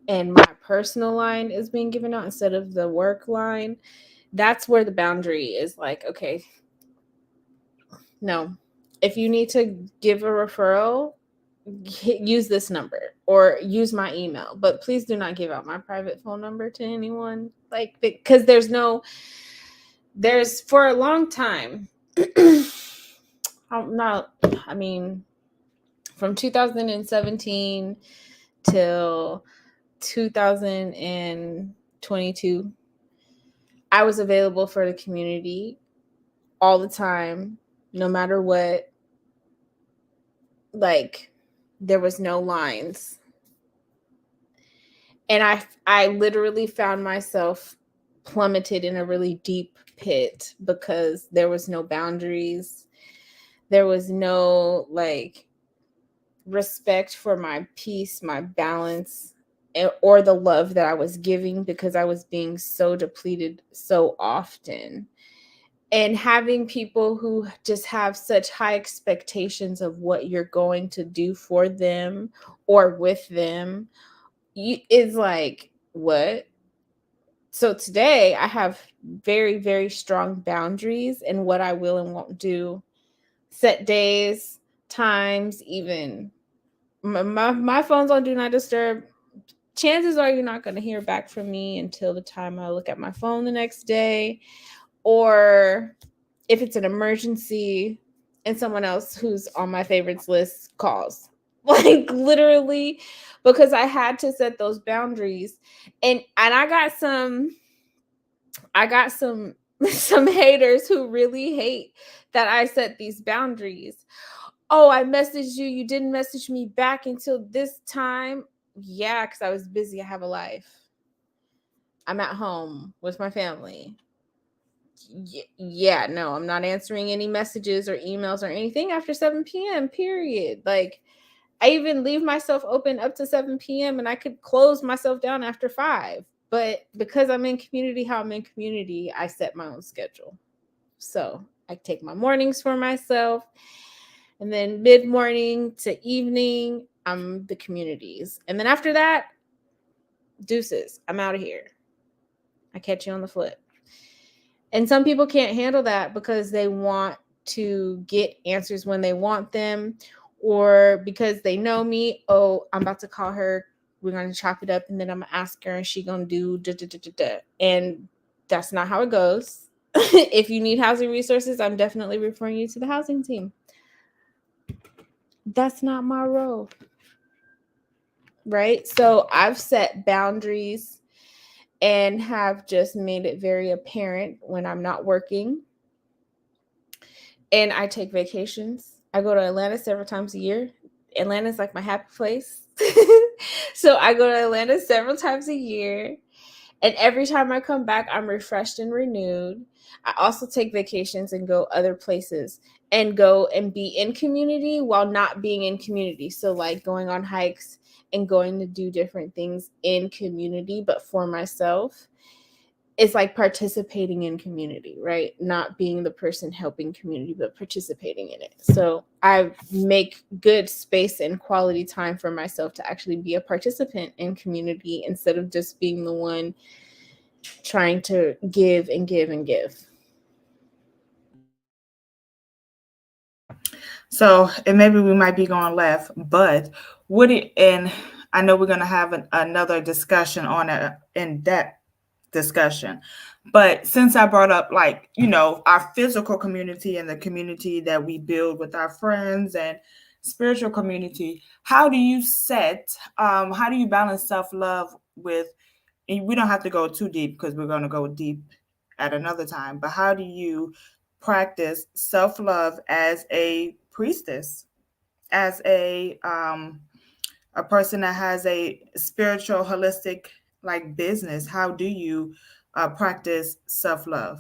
and my personal line is being given out instead of the work line, that's where the boundary is like, okay, no. If you need to give a referral, use this number or use my email, but please do not give out my private phone number to anyone. Like, because there's for a long time, I'm not, I mean, from 2017 till 2022, I was available for the community all the time, no matter what. Like, there was no lines. And I literally found myself plummeted in a really deep pit because there was no boundaries. There was no like respect for my peace, my balance, or the love that I was giving, because I was being so depleted so often. And having people who just have such high expectations of what you're going to do for them or with them, is like, what? So today I have very, very strong boundaries in what I will and won't do, set days, times, even My phone's on do not disturb. Chances are you're not going to hear back from me until the time I look at my phone the next day, or if it's an emergency and someone else who's on my favorites list calls. Like literally, because I had to set those boundaries. And I got some some haters who really hate that I set these boundaries. Oh, I messaged you, you didn't message me back until this time. Yeah, because I was busy. I have a life. I'm at home with my family. Yeah, no, I'm not answering any messages or emails or anything after 7 p.m. period. Like, I even leave myself open up to 7 p.m. and I could close myself down after 5. But because I'm in community, how I'm in community, I set my own schedule. So I take my mornings for myself. And then mid morning to evening, I'm the communities. And then after that, deuces, I'm out of here. I catch you on the flip. And some people can't handle that because they want to get answers when they want them, or because they know me. Oh, I'm about to call her. We're going to chop it up, and then I'm going to ask her, and she's going to do da, da, da, da, da. And that's not how it goes. If you need housing resources, I'm definitely referring you to the housing team. That's not my role. Right? So I've set boundaries and have just made it very apparent when I'm not working. And I take vacations. I go to Atlanta several times a year. Atlanta's like my happy place. So I go to Atlanta several times a year. And every time I come back, I'm refreshed and renewed. I also take vacations and go other places and go and be in community while not being in community. So, like going on hikes and going to do different things in community, but for myself. It's like participating in community, right? Not being the person helping community, but participating in it. So I make good space and quality time for myself to actually be a participant in community instead of just being the one trying to give and give and give. So, and maybe we might be going left, but would it, and I know we're going to have another discussion on it, in depth discussion. But since I brought up, like, our physical community and the community that we build with our friends and spiritual community, how do you balance self love with, and we don't have to go too deep because we're going to go deep at another time, but how do you practice self love as a priestess, as a person that has a spiritual, holistic, like, business? How do you practice self love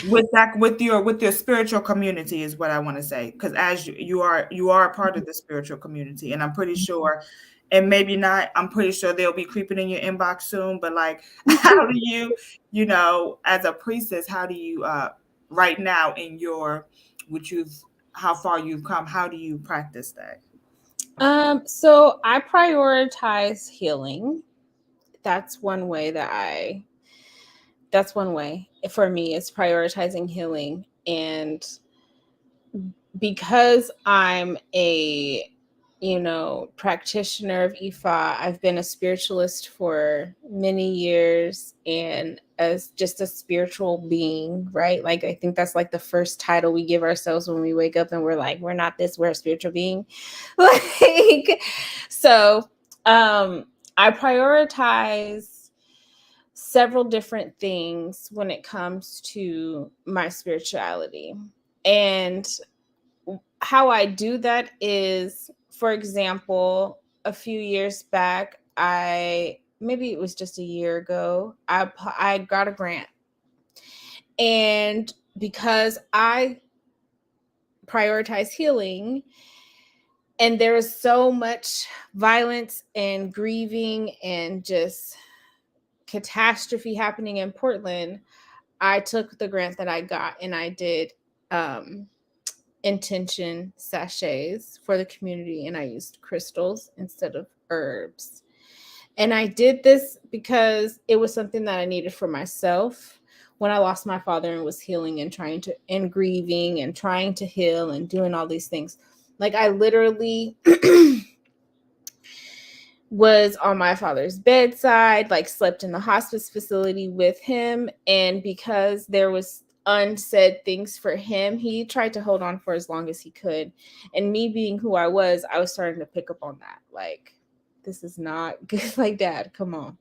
with your spiritual community is what I want to say, because as you are a part of the spiritual community, and I'm pretty sure, and maybe not, I'm pretty sure they'll be creeping in your inbox soon, but like, how do as a priestess, how do you right now in your, which you've how far you've come, how do you practice that? So I prioritize healing. That's one way that's one way for me is prioritizing healing. And because I'm a practitioner of Ifa, I've been a spiritualist for many years and as just a spiritual being, right? Like I think that's like the first title we give ourselves when we wake up and we're like, we're not this, we're a spiritual being. Like so I prioritize several different things when it comes to my spirituality. And how I do that is, for example, a few years back, maybe it was just a year ago, I got a grant. And because I prioritize healing and there is so much violence and grieving and just catastrophe happening in Portland, I took the grant that I got and I did intention sachets for the community, and I used crystals instead of herbs. And I did this because it was something that I needed for myself when I lost my father and was healing and grieving and trying to heal and doing all these things. Like I literally was on my father's bedside, like slept in the hospice facility with him. And because there was unsaid things for him, he tried to hold on for as long as he could. And me being who I was starting to pick up on that. Like, this is not good. Like, Dad, come on.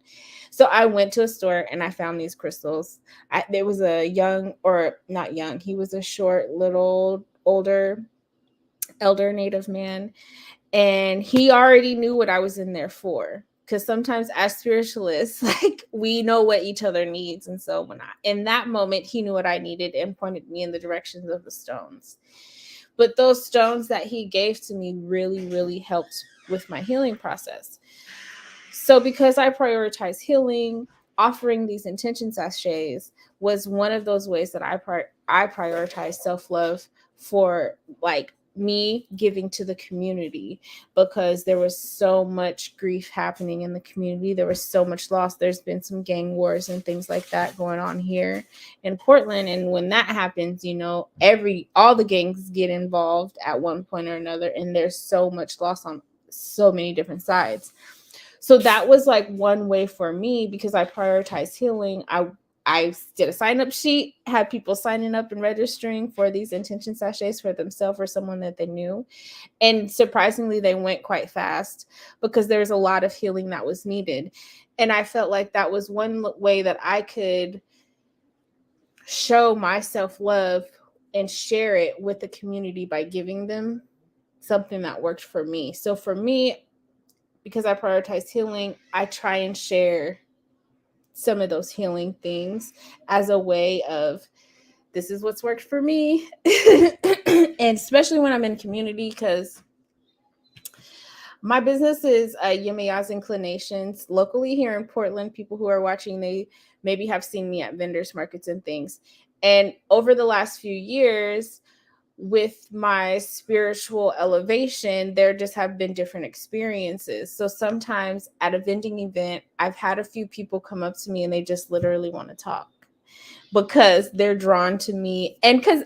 So I went to a store and I found these crystals. There was a young, or not young, he was a short, little, older, elder Native man, and he already knew what I was in there for. Because sometimes as spiritualists, like we know what each other needs. And so when I, in that moment, he knew what I needed and pointed me in the directions of the stones. But those stones that he gave to me really, really helped with my healing process. So because I prioritize healing, offering these intention sachets was one of those ways that I prioritize self-love for, like, me giving to the community, because there was so much grief happening in the community. There was so much loss. There's been some gang wars and things like that going on here in Portland. And when that happens, you know, all the gangs get involved at one point or another, and there's so much loss on so many different sides. So that was like one way for me, because I prioritized healing. I did a sign up sheet, had people signing up and registering for these intention sachets for themselves or someone that they knew. And surprisingly, they went quite fast because there's a lot of healing that was needed. And I felt like that was one way that I could show my self love and share it with the community by giving them something that worked for me. So for me, because I prioritize healing, I try and share some of those healing things as a way of, this is what's worked for me. And especially when I'm in community, because my business is Yemiya's Inclinations locally here in Portland. People who are watching, they maybe have seen me at vendors markets and things. And over the last few years, with my spiritual elevation, there just have been different experiences. So sometimes at a vending event, I've had a few people come up to me and they just literally want to talk because they're drawn to me. And because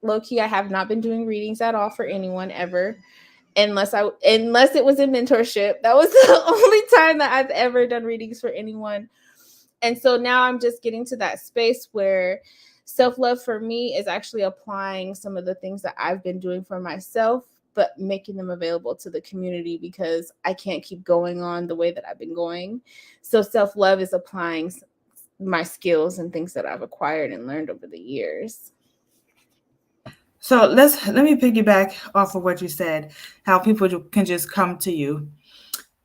low key, I have not been doing readings at all for anyone ever, unless it was in mentorship. That was the only time that I've ever done readings for anyone. And so now I'm just getting to that space where self-love for me is actually applying some of the things that I've been doing for myself, but making them available to the community, because I can't keep going on the way that I've been going. So self-love is applying my skills and things that I've acquired and learned over the years. So let me piggyback off of what you said, how people can just come to you.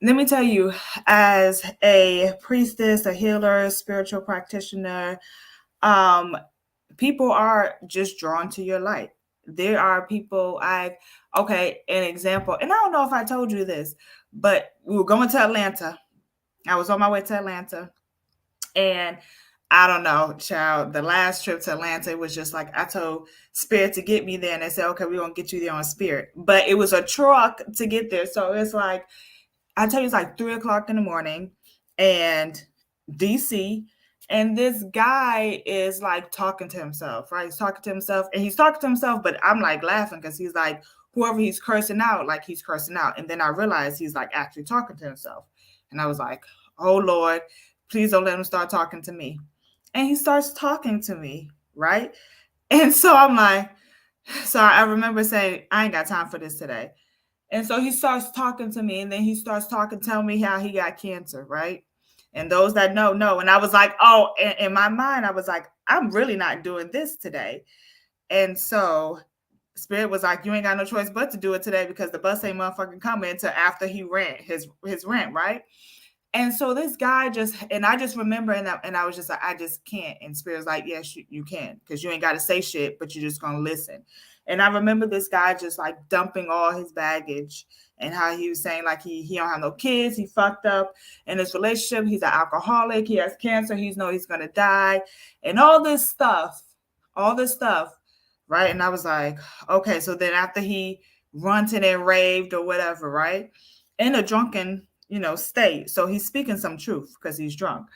Let me tell you, as a priestess, a healer, spiritual practitioner, um, people are just drawn to your light. There are people okay, an example, and I don't know if I told you this, but we were going to Atlanta. I was on my way to Atlanta, and I don't know, child, the last trip to Atlanta, it was just like I told Spirit to get me there, and they said, okay, we're going to get you there on Spirit. But it was a truck to get there. So it's like, I tell you, it's like 3 o'clock in the morning, and DC, and this guy is like talking to himself, right? He's talking to himself, and he's talking to himself, but I'm like laughing because he's like, whoever he's cursing out, like he's cursing out. And then I realized he's like actually talking to himself. And I was like, oh Lord, please don't let him start talking to me. And he starts talking to me, right? And so I'm like, so I remember saying, I ain't got time for this today. And so he starts talking to me, and then he starts talking, telling me how he got cancer, right? And those that know. And I was like, oh, in my mind, I was like, I'm really not doing this today. And so Spirit was like, you ain't got no choice but to do it today, because the bus ain't motherfucking coming until after he rent his rent, right? And so this guy and I just remember, and I was just like, I just can't. And Spirit's like, yes, you can, because you ain't got to say shit, but you're just going to listen. And I remember this guy just like dumping all his baggage, and how he was saying like he don't have no kids, he fucked up in his relationship, he's an alcoholic, he has cancer, he's going to die, and all this stuff, right? And I was like, okay. So then after he ranted and raved or whatever, right, in a drunken state. So he's speaking some truth because he's drunk.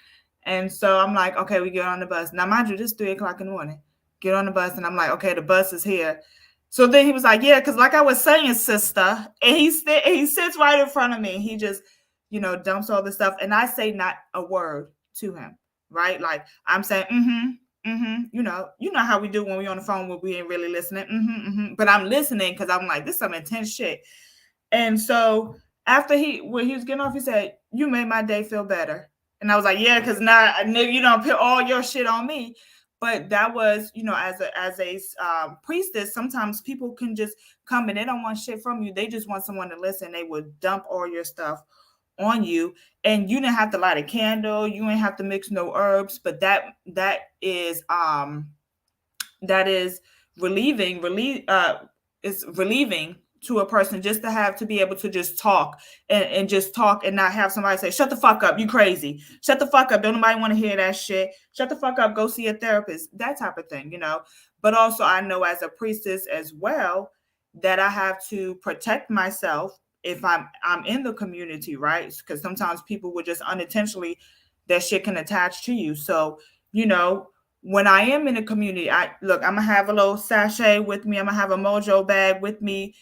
And so I'm like, okay, we get on the bus. Now, mind you, this 3 o'clock in the morning. Get on the bus, and I'm like, okay, the bus is here. So then he was like, yeah, because like I was saying, sister, and he sits right in front of me. He just, dumps all this stuff, and I say not a word to him, right? Like I'm saying, you know how we do when we on the phone when we ain't really listening, but I'm listening because I'm like, this is some intense shit. And so after when he was getting off, he said, "You made my day feel better." And I was like, "Yeah, because now nigga, you don't put all your shit on me." But that was, as a priestess, sometimes people can just come and they don't want shit from you. They just want someone to listen. They would dump all your stuff on you, and you didn't have to light a candle. You didn't have to mix no herbs. But that is relieving to a person just to have to be able to just talk and just talk and not have somebody say, shut the fuck up, you crazy, shut the fuck up, don't nobody want to hear that shit, shut the fuck up, go see a therapist, that type of thing. But also I know as a priestess as well that I have to protect myself if I'm in the community, right? Because sometimes people would just unintentionally, that shit can attach to you. So you know when I am in a community, I'm gonna have a little sachet with me. I'm gonna have a mojo bag with me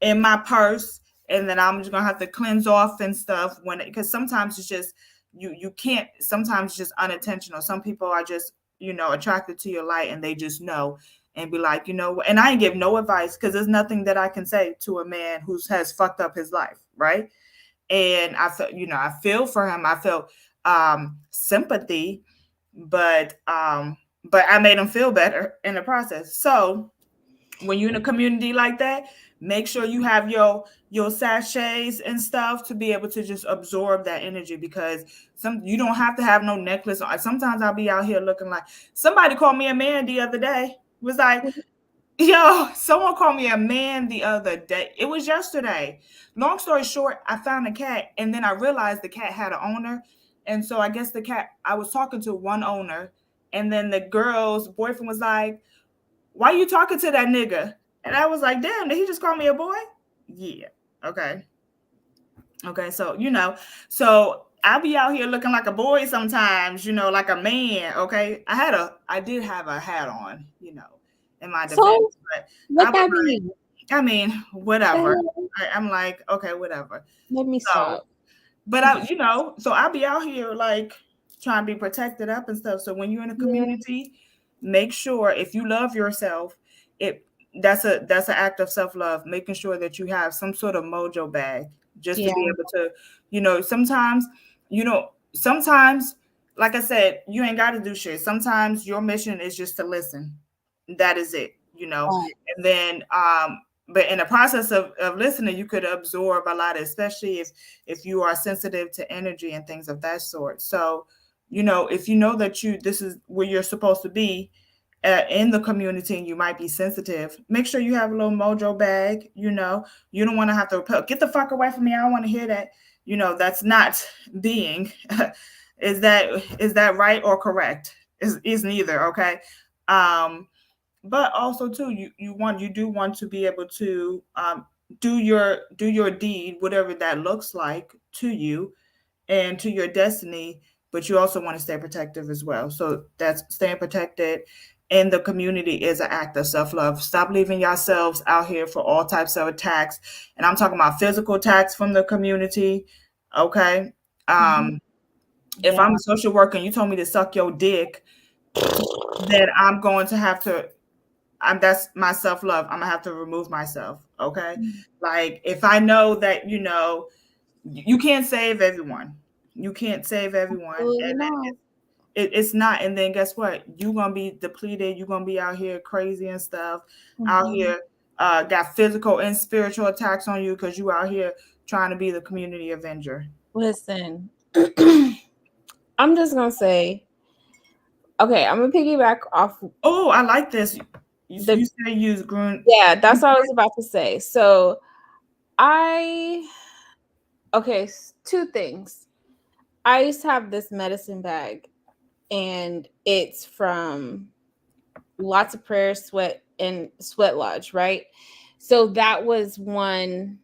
in my purse, and then I'm just gonna have to cleanse off and stuff because sometimes it's just you can't. Sometimes it's just unintentional. Some people are just attracted to your light, and they just know and be like, and I ain't give no advice because there's nothing that I can say to a man who has fucked up his life, right? And I felt, I feel for him. I felt sympathy, but I made him feel better in the process. So when you're in a community like that, make sure you have your sachets and stuff to be able to just absorb that energy because you don't have to have no necklace on. Sometimes I'll be out here looking like somebody called me a man the other day. Was like, yo, someone called me a man the other day. It was yesterday. Long story short, I found a cat and then I realized the cat had an owner. And so I guess I was talking to one owner, and then the girl's boyfriend was like, why you talking to that nigga? And I was like, damn, did he just call me a boy? Yeah. Okay. Okay. So I'll be out here looking like a boy sometimes, like a man. Okay. I did have a hat on, in my defense, So but what I was that mean? like, I mean, whatever. Uh, I'm like, okay, whatever. Let me So, stop. but so I'll be out here like trying to be protected up and stuff. So when you're in a Yeah. community, make sure if you love yourself, it that's an act of self-love, making sure that you have some sort of mojo bag just to Yeah. be able to, sometimes, like I said, you ain't got to do shit. Sometimes your mission is just to listen. That is it. Right. And then but in the process of listening, you could absorb a lot, especially if you are sensitive to energy and things of that sort. So, if you know that this is where you're supposed to be in the community and you might be sensitive, make sure you have a little mojo bag. You don't want to have to repel, get the fuck away from me. I don't want to hear that. That's not being. is that right or correct? Is neither. Okay. Um, but also too you do want to be able to do your deed, whatever that looks like to you and to your destiny, but you also want to stay protective as well. So that's staying protected in the community is an act of self-love. Stop leaving yourselves out here for all types of attacks, and I'm talking about physical attacks from the community. Okay. Mhm. If Yeah. I'm a social worker and you told me to suck your dick, then I'm going to have to that's my self love. I'm gonna have to remove myself. Okay. Like if I know that you can't save everyone. You can't save everyone, Absolutely and not. it's not. And then guess what? You're gonna be depleted. You're gonna be out here crazy and stuff. Out Mhm. here, got physical and spiritual attacks on you because you out here trying to be the community avenger. Listen, I'm just gonna say, okay, I'm gonna piggyback off Oh, I like this. the. You say use green. Yeah, that's what I was about to say. So I okay, two things. I used to have this medicine bag, and it's from lots of prayer, sweat, and sweat lodge, right? So that was one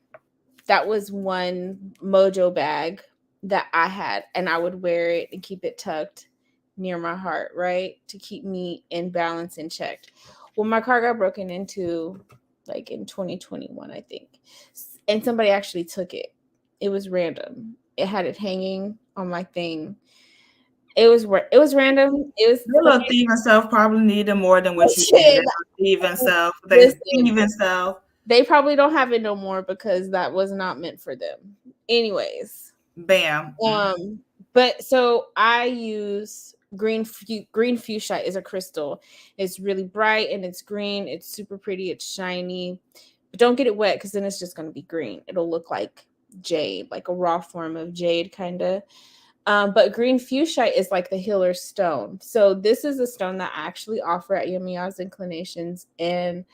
mojo bag that I had, and I would wear it and keep it tucked near my heart, right? To keep me in balance and checked. Well, my car got broken into like in 2021, I think. And somebody actually took it. It was random. It had it hanging on my thing. It was random. It was Your little somebody thieving self probably needed more than what you shit. needed. Thieving self, they Listen, thieving self. they probably don't have it no more because that was not meant for them. Anyways, Bam. but so I use green fuchsia is a crystal. It's really bright and it's green. It's super pretty. It's shiny. But don't get it wet because then it's just going to be green. It'll look like jade, like a raw form of jade, kind of. But green fuchsia is like the healer stone. So this is a stone that I actually offer at Yamiya's Inclinations, and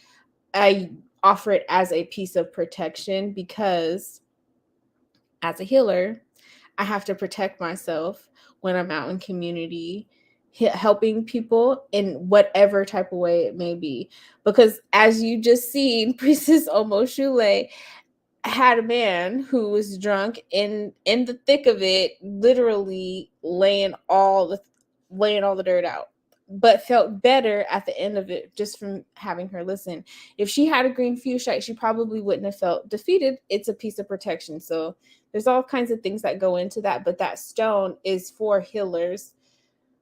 I offer it as a piece of protection because as a healer, I have to protect myself when I'm out in community helping people in whatever type of way it may be. Because as you just seen, Priestess Almost Sule had a man who was drunk in the thick of it, literally laying all the dirt out, but felt better at the end of it just from having her listen. If she had a green fuchsia, she probably wouldn't have felt defeated. It's a piece of protection. So there's all kinds of things that go into that, but that stone is for healers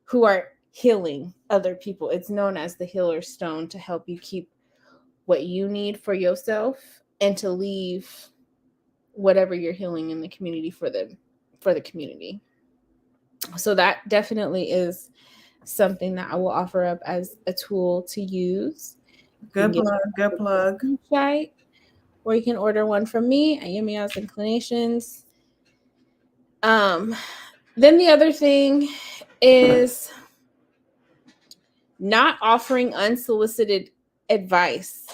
who are healing other people. It's known as the healer stone to help you keep what you need for yourself and to leave whatever you're healing in the community for the community. So that definitely is something that I will offer up as a tool to use. You can Good get plug. Good plug. it website, or you can order one from me at Yamiya's Inclinations. Um, then the other thing is not offering unsolicited advice.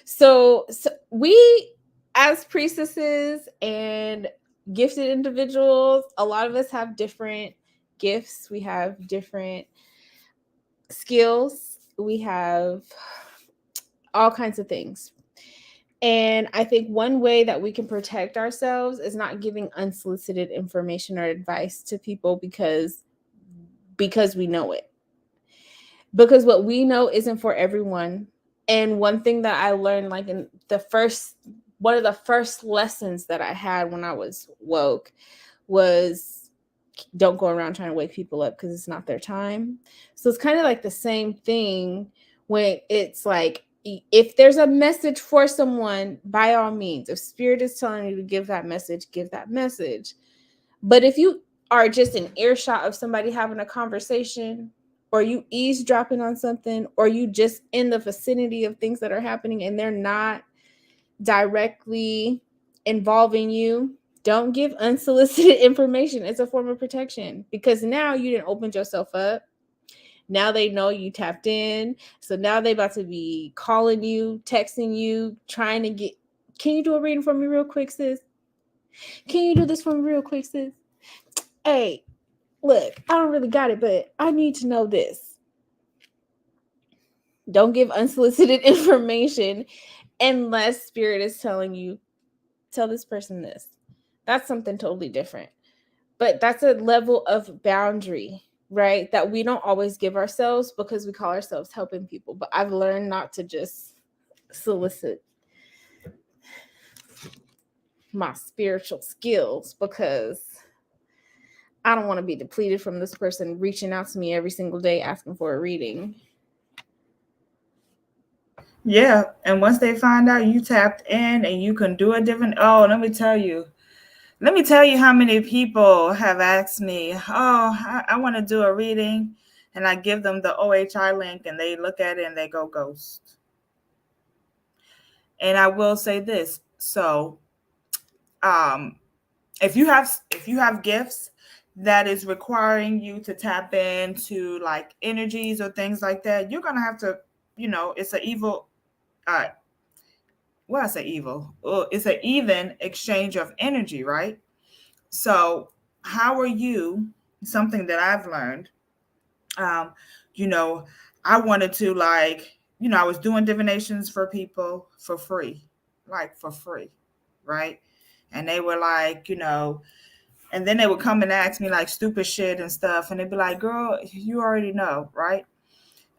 So we, as priestesses and gifted individuals, a lot of us have different gifts. We have different skills. We have all kinds of things. And I think one way that we can protect ourselves is not giving unsolicited information or advice to people because we know it. Because what we know isn't for everyone. And one thing that I learned, like in one of the first lessons that I had when I was woke was don't go around trying to wake people up because it's not their time. So it's kind of like the same thing when it's like, if there's a message for someone, by all means, if spirit is telling you to give that message, give that message. But if you are just in earshot of somebody having a conversation, or you eavesdropping on something, or you just in the vicinity of things that are happening and they're not directly involving you, don't give unsolicited information. It's a form of protection because now you didn't open yourself up. Now they know you tapped in. So now they about to be calling you, texting you, trying to get, can you do a reading for me real quick, sis? Can you do this for me real quick, sis? Hey, look, I don't really got it, but I need to know this. Don't give unsolicited information unless spirit is telling you, tell this person this. That's something totally different. But that's a level of boundary, right? That we don't always give ourselves because we call ourselves helping people. But I've learned not to just solicit my spiritual skills because I don't want to be depleted from this person reaching out to me every single day asking for a reading. Yeah, and once they find out you tapped in and you can do a different, oh, let me tell you. Let me tell you how many people have asked me, oh, I want to do a reading. And I give them the OHI link and they look at it and they go ghost. And I will say this. So um, if you have gifts that is requiring you to tap into like energies or things like that, you're going to have to, it's an evil, uh, well, I say evil. Well, it's an even exchange of energy, right? So, how are you? Something that I've learned, um, you know, I wanted to like, I was doing divinations for people for free, like for free, right? And they were like, and then they would come and ask me like stupid shit and stuff, and they'd be like, "Girl, you already know, right?"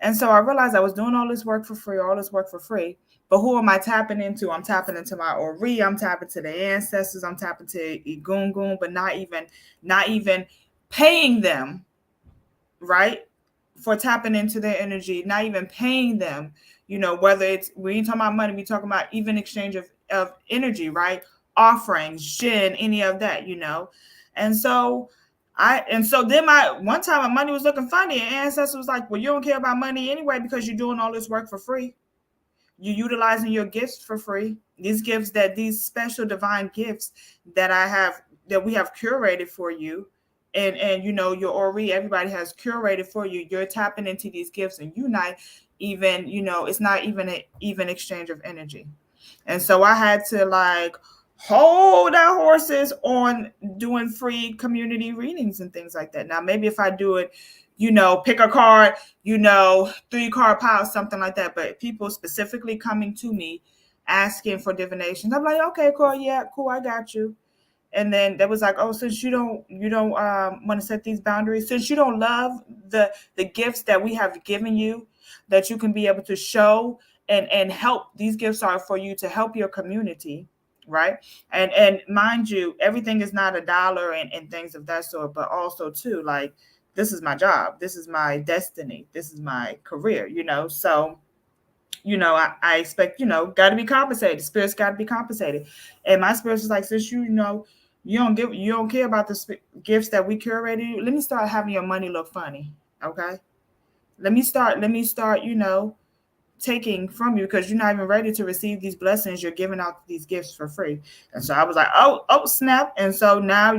And so I realized I was doing all this work for free, all this work for free. But who am I tapping into? I'm tapping into my Ori. I'm tapping to the ancestors. I'm tapping to Igungun, but not even paying them, right? For tapping into their energy, not even paying them. Whether it's, we ain't talking about money, we talking about even exchange of energy, right? Offerings, Jin, any of that. And so then my one time my money was looking funny, and ancestor was like, well, you don't care about money anyway because you're doing all this work for free. You're utilizing your gifts for free. These special divine gifts that I have, that we have curated for you, and your Ori, everybody has curated for you. You're tapping into these gifts, and you not even, it's not even an even exchange of energy. And so I had to like hold our horses on doing free community readings and things like that. Now, maybe if I do it, pick a card, 3 card pile, something like that. But people specifically coming to me asking for divinations, I'm like, okay, cool, yeah, cool, I got you. And then there was like, oh, since you don't want to set these boundaries, since you don't love the gifts that we have given you, that you can be able to show and help. These gifts are for you to help your community, right? And mind you, everything is not $1 and things of that sort, but also too, like, this is my job, this is my destiny, this is my career. So I expect, got to be compensated. Spirits got to be compensated. And my spirit is like, since you don't care about the gifts that we curated, let me start having your money look funny. Okay. Let me start, taking from you because you're not even ready to receive these blessings. You're giving out these gifts for free. And so I was like, oh, snap. And so now,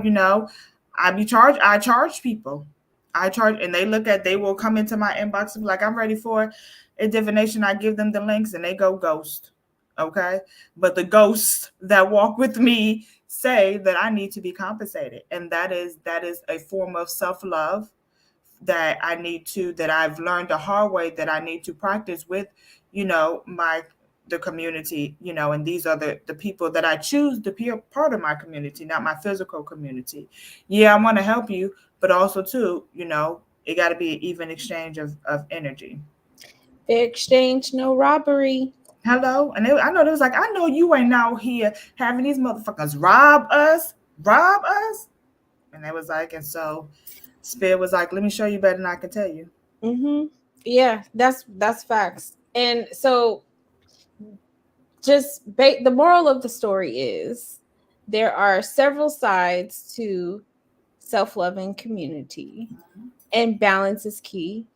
I charge people. I charge, and they will come into my inbox and be like, I'm ready for a divination. I give them the links and they go ghost. Okay. But the ghosts that walk with me say that I need to be compensated. And that is a form of self-love that I've learned the hard way, that I need to practice with, my the community, and these are the people that I choose to be a part of my community, not my physical community. Yeah, I want to help you, but also too, it got to be an even exchange of energy. Fair exchange, no robbery. Hello, and I know they was like, I know you ain't out here having these motherfuckers rob us, and they was like, and so Spirit was like, let me show you better than I can tell you. Mm-hmm. Yeah, that's facts. And so, the moral of the story is there are several sides to self-loving community, and balance is key.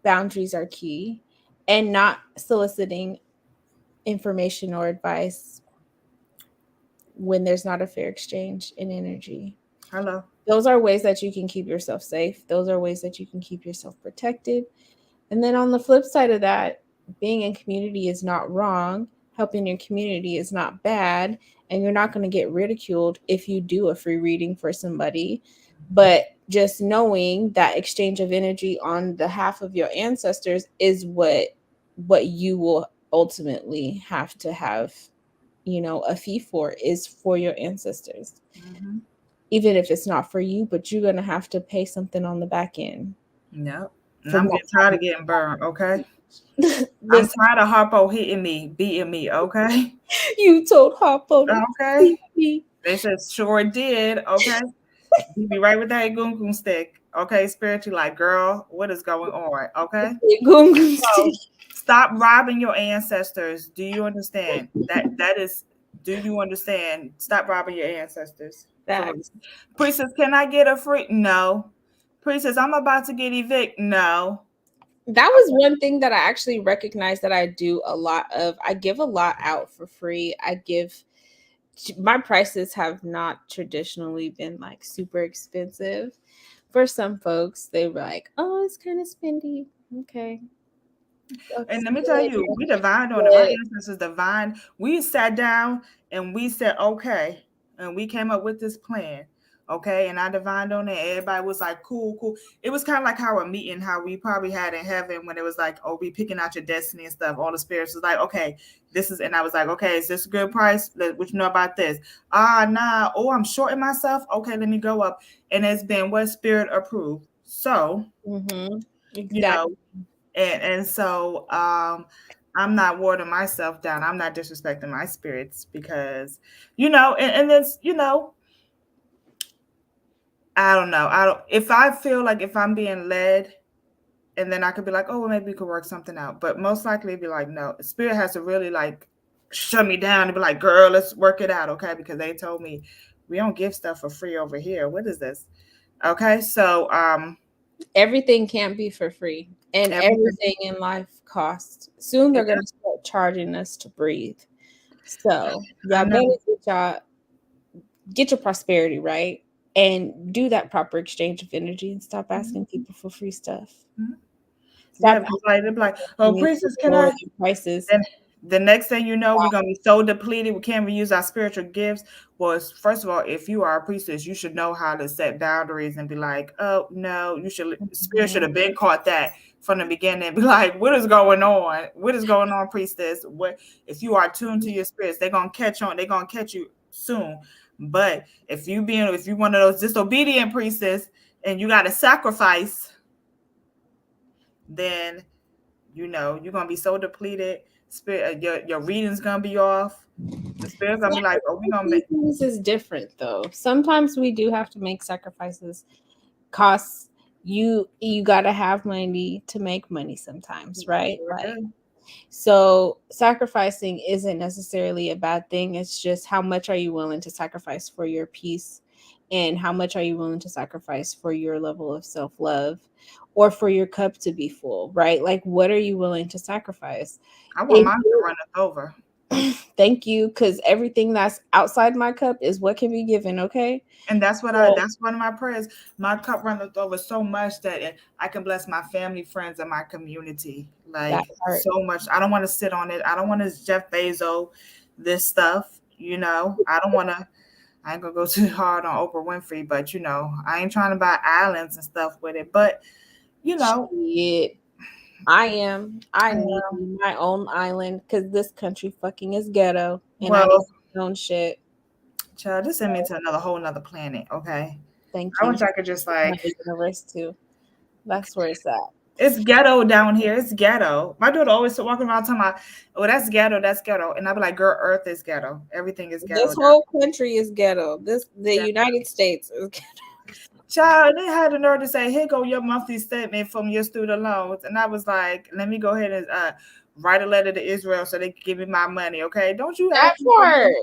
Boundaries are key, and not soliciting information or advice when there's not a fair exchange in energy. Hello. Those are ways that you can keep yourself safe. Those are ways that you can keep yourself protected. And then on the flip side of that, being in community is not wrong. Helping your community is not bad. And you're not going to get ridiculed if you do a free reading for somebody. But just knowing that exchange of energy on behalf of your ancestors is what you will ultimately have, a fee for, is for your ancestors. Mm-hmm. Even if it's not for you, but you're going to have to pay something on the back end Yep. And for I'm not getting tired of getting burned, okay? having. I'm Listen, tired of Harpo hitting me, beating me, okay? you told Harpo to Okay. beat me. They said sure did, okay? He be right with that gungun stick, okay? Spiritually, like, girl, what is going on, okay? Gungun stick. So stop robbing your ancestors. Do you understand? That is, do you understand? Stop robbing your ancestors. For real. Facts. Priestess, can I get a free? No. Priestess, I'm about to get evict. No. That was one thing that I actually recognize that I do a lot of. I give a lot out for free. My prices have not traditionally been like super expensive. For some folks, they were like, "Oh, it's kind of spendy." Okay. And See let me you tell you, later. we divined on it. My But ancestors divine. We sat down and we said, okay. And we came up with this plan. Okay. And I divined on it. Everybody was like, cool, cool. It was kind of like how a meeting, how we probably had in heaven when it was like, oh, we picking out your destiny and stuff. All the spirits was like, okay, this is, and I was like, okay, is this a good price? What you know about this? Nah. Oh, I'm shorting myself. Okay, let me go up. And it's been what spirit approved. So, you know, exactly. And so I'm not watering myself down. I'm not disrespecting my spirits because, and then, I don't know. I don't, if I feel like if I'm being led, and then I could be like, oh, well, maybe we could work something out. But most likely it'd be like, no, spirit has to really like shut me down and be like, girl, let's work it out. Okay. Because they told me we don't give stuff for free over here. What is this? Okay. So, Everything can't be for free, and everything, everything in life costs. Soon they're it gonna does. start charging us to breathe. So I y'all know. better get your prosperity right and do that proper exchange of energy and stop asking people for free stuff. Mhm. Yeah, Stop because like they're like, oh, asking priestess, can for I? prices. And the next thing you know, we're gonna be so depleted. We can't use our spiritual gifts. Well, first of all, if you are a priestess, you should know how to set boundaries and be like, oh no, you should. Spirit should Mhm. have been caught that from the beginning. Be like, what is going on? What is going on, priestess? What if you are tuned to your spirits? They're gonna catch on. They're gonna catch you soon. But if you one of those disobedient priestess and you got to sacrifice, then you're gonna be so depleted. Spirit, your reading's gonna be off. The spirit's gonna be like, oh, we gonna make. Sacrificing is different though. Sometimes we do have to make sacrifices. Costs you gotta have money to make money sometimes, right? Sure Like, do. so sacrificing isn't necessarily a bad thing. It's just how much are you willing to sacrifice for your peace, and how much are you willing to sacrifice for your level of self-love, or for your cup to be full, right? Like, what are you willing to sacrifice? I want If mine to run us over. thank you, because everything that's outside my cup is what can be given, okay? And So that's one of my prayers. My cup runneth over so much that I can bless my family, friends, and my community. that Like part. so much. I don't want to sit on it. I don't want to Jeff Bezos this stuff. I don't want to. I ain't gonna go too hard on Oprah Winfrey, but I ain't trying to buy islands and stuff with it. But you know, Shit. I need uh, my own island because this country fucking is ghetto and I need well, my own shit. child, just send me to another whole another planet, okay? Thank I you. wish I could just like Another universe too. That's where it's at. it's ghetto down here. It's ghetto. My daughter always walking around talking about, oh, that's ghetto. And I'd be like, girl, Earth is ghetto. Everything is ghetto This down whole country is ghetto. The here. United States is ghetto. Child, they had the nerve to say, here go your monthly statement from your student loans. And I was like, let me go ahead and write a letter to Israel so they can give me my money, okay? Don't you That ask me for part.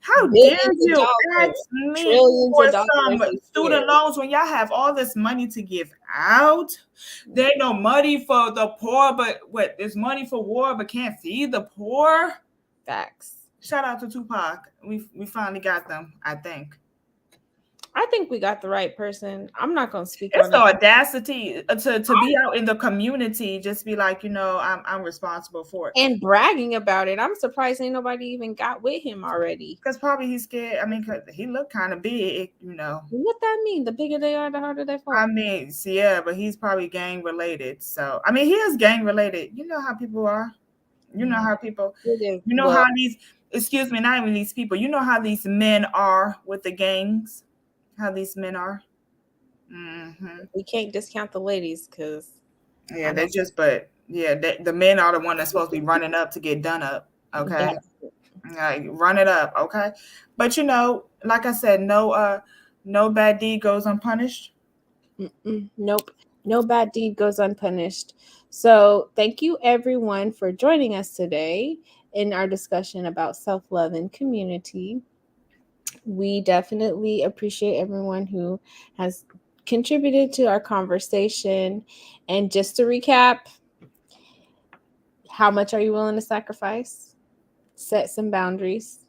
how dare Billions of you ask dollars. me Trillions for of dollars some a year. student loans when y'all have all this money to give out? There ain't no money for the poor, but what? There's money for war, but can't feed the poor. Facts. Shout out to Tupac. We finally got them, I think. I think we got the right person. I'm not gonna speak It's on the it. audacity to be out in the community, just be like, I'm responsible for it. And bragging about it. I'm surprised ain't nobody even got with him already. Because probably he's scared. I mean, 'cause he looked kind of big. What that mean? The bigger they are, the harder they I fall. mean, yeah, but he's probably gang related. So, I mean, he is gang related. You know how people are. You know Yeah, how people, it is. you know how Well, excuse me, not even these people, you know how these men are with the gangs? How these men are? Hmm. we can't discount the ladies because Yeah, I know but yeah, the men are the one that's supposed to be running up to get done up. that. Okay. Like, run it up. Okay. But like I said, no bad deed goes unpunished. Nope, no bad deed goes unpunished. So, thank you everyone for joining us today in our discussion about self love and community. We definitely appreciate everyone who has contributed to our conversation. And just to recap, how much are you willing to sacrifice? Set some boundaries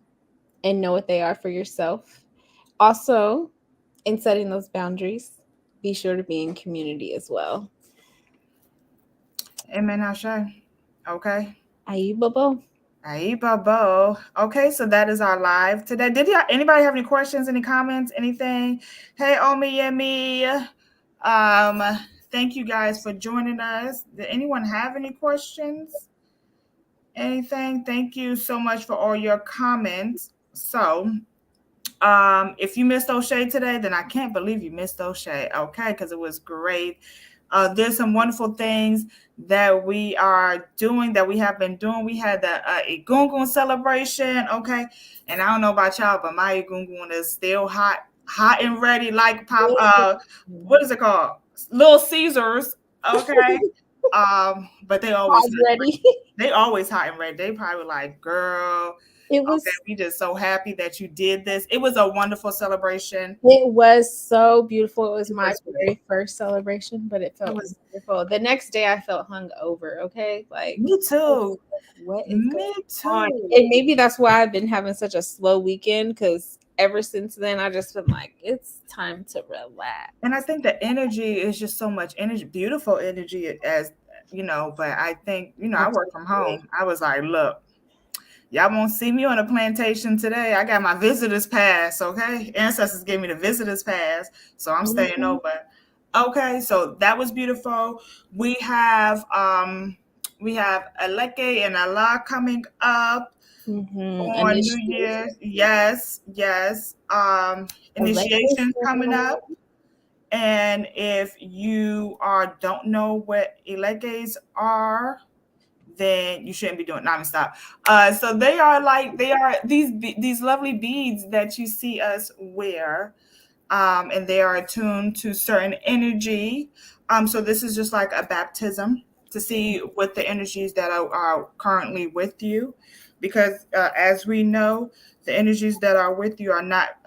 and know what they are for yourself. Also, in setting those boundaries, be sure to be in community as well. Amen. Ashe. Okay. Aye, Bobo. Hey, Babo. Okay, so that is our live today. Anybody have any questions, any comments, anything? Hey, Omi and me. Thank you guys for joining us. Did anyone have any questions? Anything? Thank you so much for all your comments. So, if you missed O'Shea today, then I can't believe you missed O'Shea. Okay, because it was great. There's some wonderful things that we are doing, that we have been doing. We had the Egungun celebration, okay? And I don't know about y'all, but my Egungun is still hot and ready, like pop. What is it called? Little Caesars, okay? But Hot ready. they always hot and ready. They probably like, girl, It okay, was we just so happy that you did this. It was a wonderful celebration. it was so beautiful. It was It my was very first celebration, but it it felt was wonderful. The next day I felt hungover, okay? Like me I was too. like, what is going Me on? too. And maybe that's why I've been having such a slow weekend because ever since then I just been like, it's time to relax. And I think the energy is just so much energy, beautiful energy, as you know. But I think, I work from home. I was like, look, y'all won't see me on a plantation today. I got my visitor's pass, okay? Ancestors gave me the visitor's pass, so I'm staying Mhm. over. Okay, so that was beautiful. We have Aleke and Allah coming up Mhm. on New Initiation. Year's. Yes, yes. Electric Initiations coming up. And if you don't know what eleges are, then you shouldn't be doing. Not stop. So they are these lovely beads that you see us wear, and they are attuned to certain energy. So this is just like a baptism to see what the energies that are currently with you, because as we know, the energies that are with you are not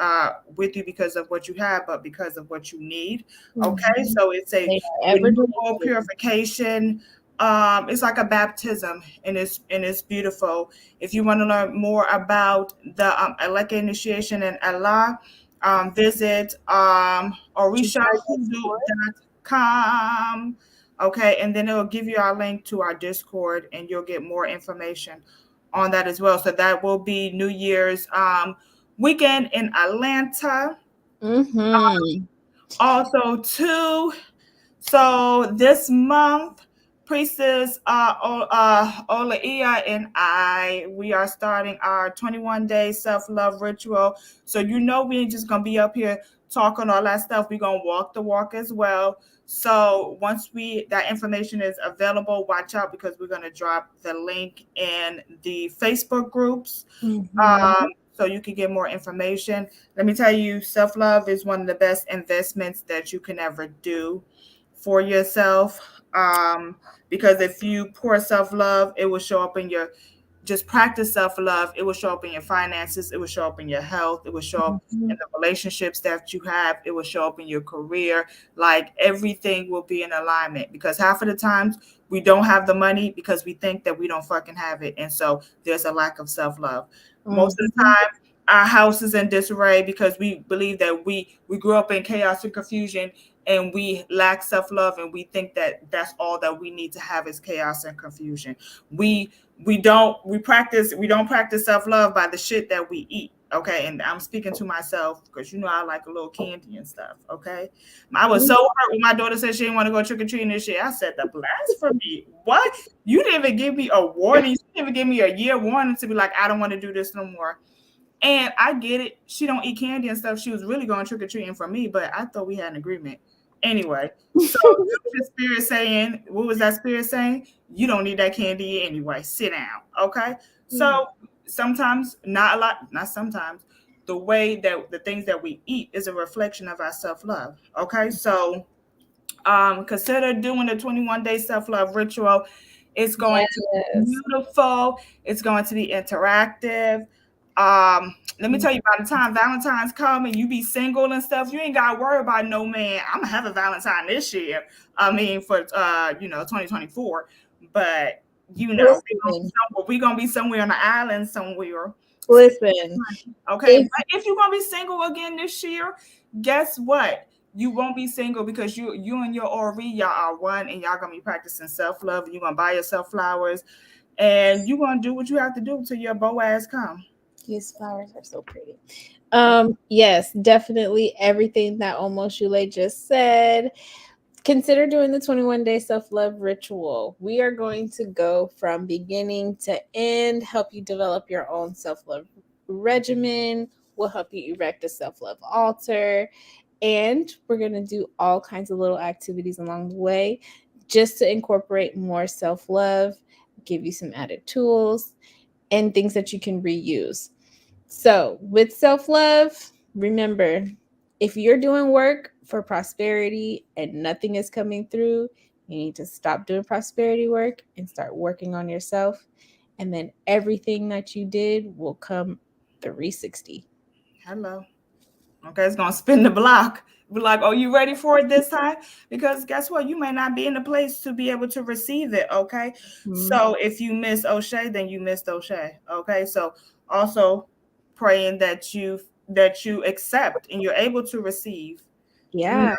with you because of what you have, but because of what you need. Okay, Mhm. so it's a They are ever renewal, doing. purification. It's like a baptism, and it's beautiful. If you want to learn more about the Aleka initiation and Allah, visit Choose our Discord. orishahudu.com. Okay, and then it will give you our link to our Discord, and you'll get more information on that as well. So that will be New Year's weekend in Atlanta. Mhm. Also, too, so this month, Priestess Olaia and I, we are starting our 21-day self-love ritual. So we ain't just gonna be up here talking all that stuff. We're gonna walk the walk as well. So once that information is available, watch out, because we're gonna drop the link in the Facebook groups, Mhm. so you can get more information. Let me tell you, self love is one of the best investments that you can ever do for yourself. Because if you pour self love, it will show up in your just practice self love. It will show up in your finances. It will show up in your health. It will show up in Mhm. the relationships that you have. It will show up in your career. Like everything will be in alignment, because half of the times we don't have the money because we think that we don't fucking have it. And so there's a lack of self love. Most of the Mhm. time, our house is in disarray because we believe that we grew up in chaos and confusion, and we lack self-love, and we think that that's all that we need to have is chaos and confusion. We don't practice self-love by the shit that we eat. Okay, and I'm speaking to myself, because I like a little candy and stuff. Okay, I was so hurt when my daughter said she didn't want to go trick-or-treating this shit. I said, the blasphemy. What? You didn't even give me a warning. You didn't even give me a year warning to be like, I don't want to do this no more. And I get it. She don't eat candy and stuff. She was really going trick or treating for me, but I thought we had an agreement. Anyway, so the spirit saying, what was that spirit saying? You don't need that candy anyway. Sit down. Okay. So sometimes, not a lot, not sometimes, the way that the things that we eat is a reflection of our self love. Okay. So consider doing the 21-day self-love ritual. It's going to be Yes. beautiful. It's going to be interactive. Let me tell you, by the time Valentine's come and you be single and stuff, you ain't gotta worry about no man. I'm gonna have a Valentine this year. I mean, for 2024. But Listen, we gonna be somewhere on the island somewhere. listen. Okay, If but if you're gonna be single again this year, guess what? You won't be single, because you and your Ori, y'all are one, and y'all gonna be practicing self love. You're gonna buy yourself flowers, and you're gonna do what you have to do till your beau ass come. these flowers are so pretty. Yes, definitely everything that Almost Shule just said. Consider doing the 21-day self-love ritual. We are going to go from beginning to end, help you develop your own self-love regimen. We'll help you erect a self-love altar. And we're going to do all kinds of little activities along the way just to incorporate more self love, give you some added tools and things that you can reuse. So, with self love, remember, if you're doing work for prosperity and nothing is coming through, you need to stop doing prosperity work and start working on yourself. And then everything that you did will come 360. Hello. Okay, it's gonna spin the block. Be like, oh, you ready for it this time? Because guess what? You may not be in a place to be able to receive it. Okay. Mm-hmm. So if you miss O'Shea, then you missed O'Shea. Okay. So also praying that you accept and you're able to receive. You Yeah. know,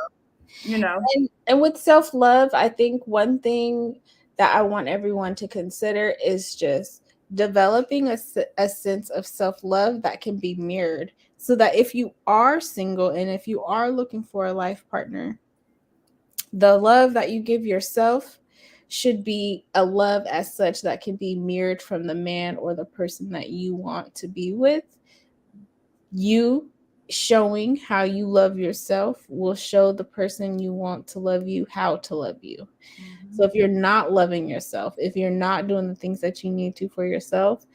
you know. And with self love, I think one thing that I want everyone to consider is just developing a sense of self love that can be mirrored. So that if you are single and if you are looking for a life partner, the love that you give yourself should be a love as such that can be mirrored from the man or the person that you want to be with. You showing how you love yourself will show the person you want to love you how to love you. So Mhm. if you're not loving yourself, if you're not doing the things that you need to for yourself,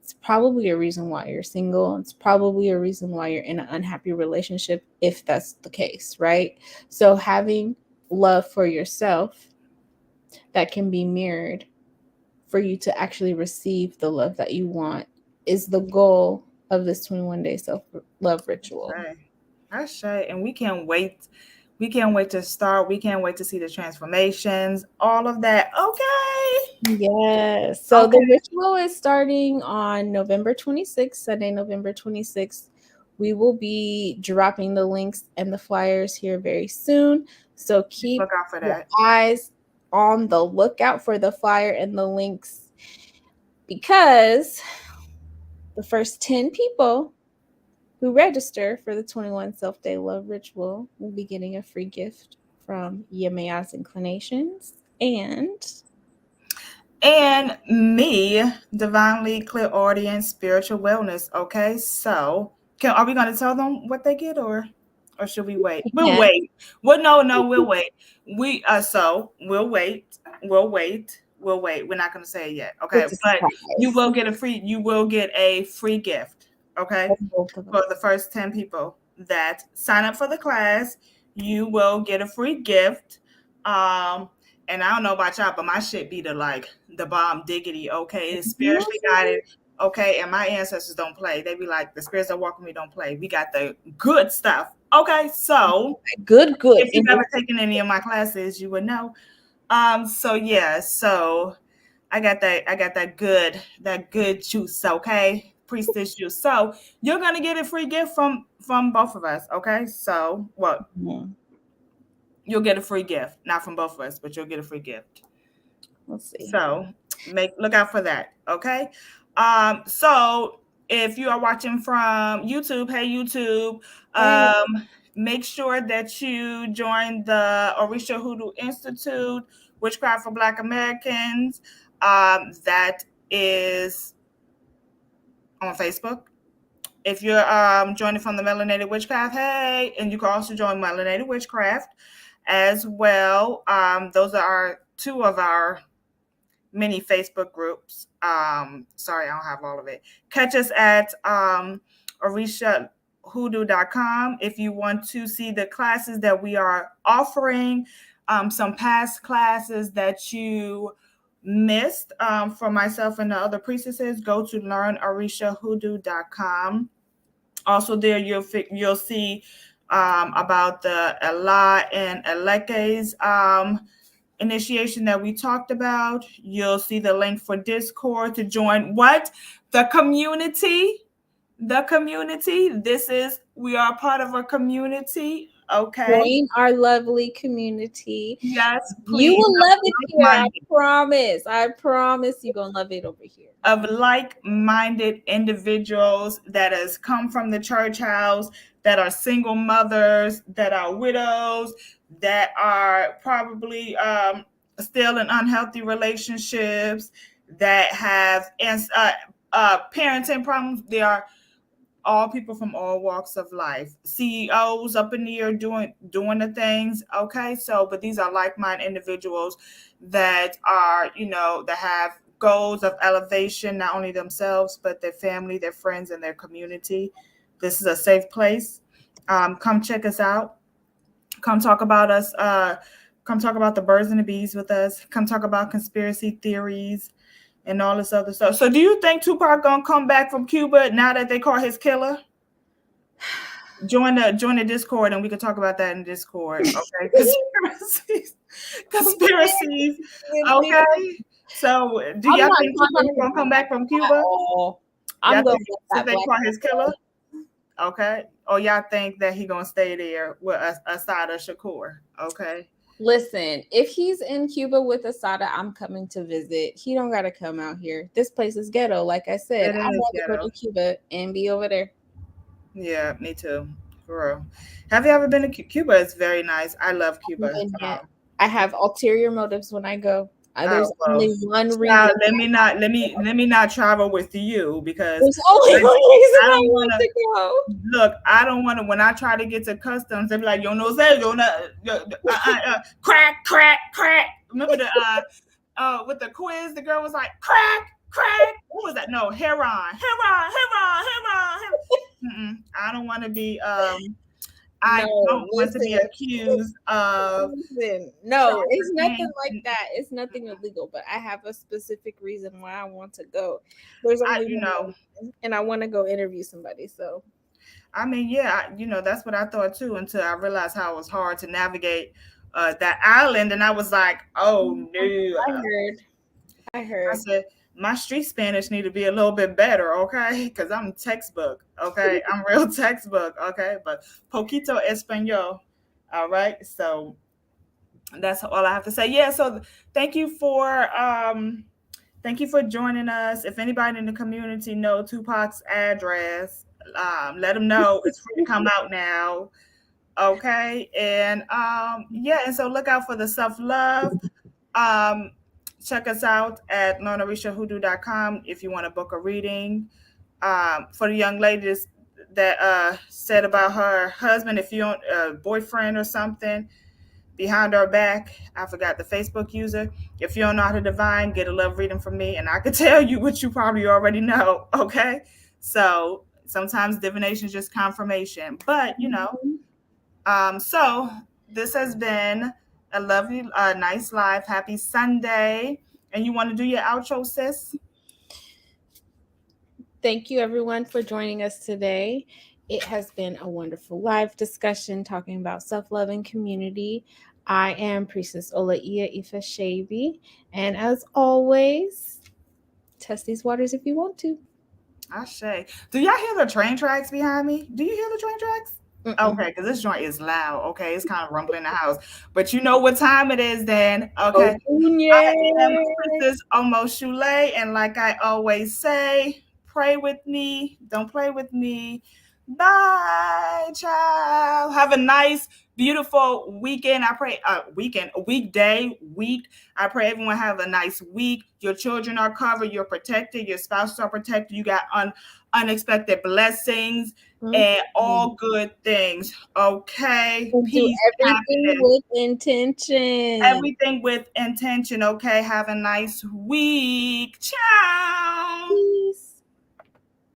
it's probably a reason why you're single. It's probably a reason why you're in an unhappy relationship, if that's the case, right? So having love for yourself that can be mirrored for you to actually receive the love that you want is the goal of this 21 day self love ritual. Okay. That's right. And we can't wait. We can't wait to start. We can't wait to see the transformations, all of that. Okay. Yes. So the Okay. ritual is starting on November 26th, Sunday, November 26th. We will be dropping the links and the flyers here very soon. So keep Look out for your that. eyes on the lookout for the flyer and the links because the first 10 people who register for the 21 Self Day Love Ritual will be getting a free gift from Yamaya's Inclinations. And me, divinely clear audience, spiritual wellness. Okay, so are we going to tell them what they get, or should we wait? We'll Yeah, wait. Well, no, we'll wait. We'll wait. We'll wait. We're not going to say it yet. Okay, it's a but surprise you will get a free gift. Okay, for both of for us. the first 10 people that sign up for the class, you will get a free gift. Um, and I don't know about y'all, but my shit be the bomb diggity. Okay, it's spiritually guided. Okay, and my ancestors don't play. They be like, the spirits that walk with me don't play. We got the good stuff. Okay, so Good. if you've ever taken any of my classes, you would know. So yeah, so I got that good juice, okay? Priestess juice. So you're gonna get a free gift from both of us, okay? So well, Mhm. you'll get a free gift, not from both of us, but you'll get a free gift. Let's see. So look out for that, okay? So if you are watching from YouTube, hey YouTube, Hey, make sure that you join the Orisha Hoodoo Institute, Witchcraft for Black Americans. That is on Facebook. If you're joining from the Melanated Witchcraft, hey, and you can also join Melanated Witchcraft as well. Those are two of our many Facebook groups. Sorry, I don't have all of it. Catch us at orishahoodoo.com if you want to see the classes that we are offering, some past classes that you missed for myself and the other priestesses. Go to learnorishahoodoo.com. Also, there you'll see about the Ella and Eleke's initiation that we talked about. You'll see the link for Discord to join what? The community. The community. We are part of a community. Okay. join our lovely community. Yes, You please. will love it here. I promise. I promise you're going to love it over here. Of like-minded individuals that has come from the church house, that are single mothers, that are widows, that are probably still in unhealthy relationships, that have parenting problems. They are all people from all walks of life, CEOs up in the air doing the things. Okay, so but these are like-minded individuals that are, that have goals of elevation, not only themselves but their family, their friends, and their community. This is a safe place. Come check us out. Come talk about us. Come talk about the birds and the bees with us. Come talk about conspiracy theories and all this other stuff. So, do you think Tupac gonna come back from Cuba now that they caught his killer? Join the Discord, and we can talk about that in Discord. Okay, conspiracies. Okay. So, do y'all think Tupac's gonna come back from Cuba? I'm going since they caught his killer. Okay. Or y'all think that he gonna stay there with Assata Shakur? Okay. Listen, if he's in Cuba with Assata, I'm coming to visit. He don't gotta come out here. This place is ghetto. Like I said, I want to go to Cuba and be over there. Yeah, me too. For real. Have you ever been to Cuba? It's very nice. I love Cuba. I have ulterior motives when I go. There's only one reason. Let me not travel with you because there's only one reason I want to go. Look, I don't want to. When I try to get to customs, they be like, "Yo, no say, yo, crack, crack, crack." Remember the with the quiz, the girl was like, "Crack, crack." What was that? No, heron. I don't want to be. I don't want to be accused of. No, it's nothing like that. It's nothing illegal, but I have a specific reason why I want to go. There's only one reason, and I want to go interview somebody. So, I mean, yeah, that's what I thought too. Until I realized how it was hard to navigate that island, and I was like, "Oh no!" I heard. I said, my street Spanish need to be a little bit better, okay? Because I'm textbook, okay? I'm real textbook, okay? But poquito español, all right? So that's all I have to say. Yeah, so thank you for joining us. If anybody in the community know Tupac's address, let them know. It's free to come out now, okay? And yeah, and so look out for the self-love. Check us out at lonarishahoodoo.com if you want to book a reading. For the young lady that said about her husband, if you don't boyfriend or something behind her back, I forgot the Facebook user. If you don't know how to divine, get a love reading from me, and I could tell you what you probably already know. Okay, so sometimes divination is just confirmation, but so this has been a lovely, nice live. Happy Sunday. And you want to do your outro, sis? Thank you, everyone, for joining us today. It has been a wonderful live discussion talking about self-love and community. I am Priestess Olaia Ifasebee. And as always, test these waters if you want to. Ashe. Do y'all hear the train tracks behind me? Do you hear the train tracks? Okay, because this joint is loud. Okay, it's kind of rumbling in the house. But you know what time it is then. Okay. I am Priestess Almost Sule, and like I always say, pray with me. Don't play with me. Bye, child. Have a nice, beautiful weekend. I pray week. I pray everyone have a nice week. Your children are covered. You're protected. Your spouses are protected. You got unexpected blessings and all good things. Okay. Peace. Everything with intention. Everything with intention. Okay. Have a nice week. Ciao.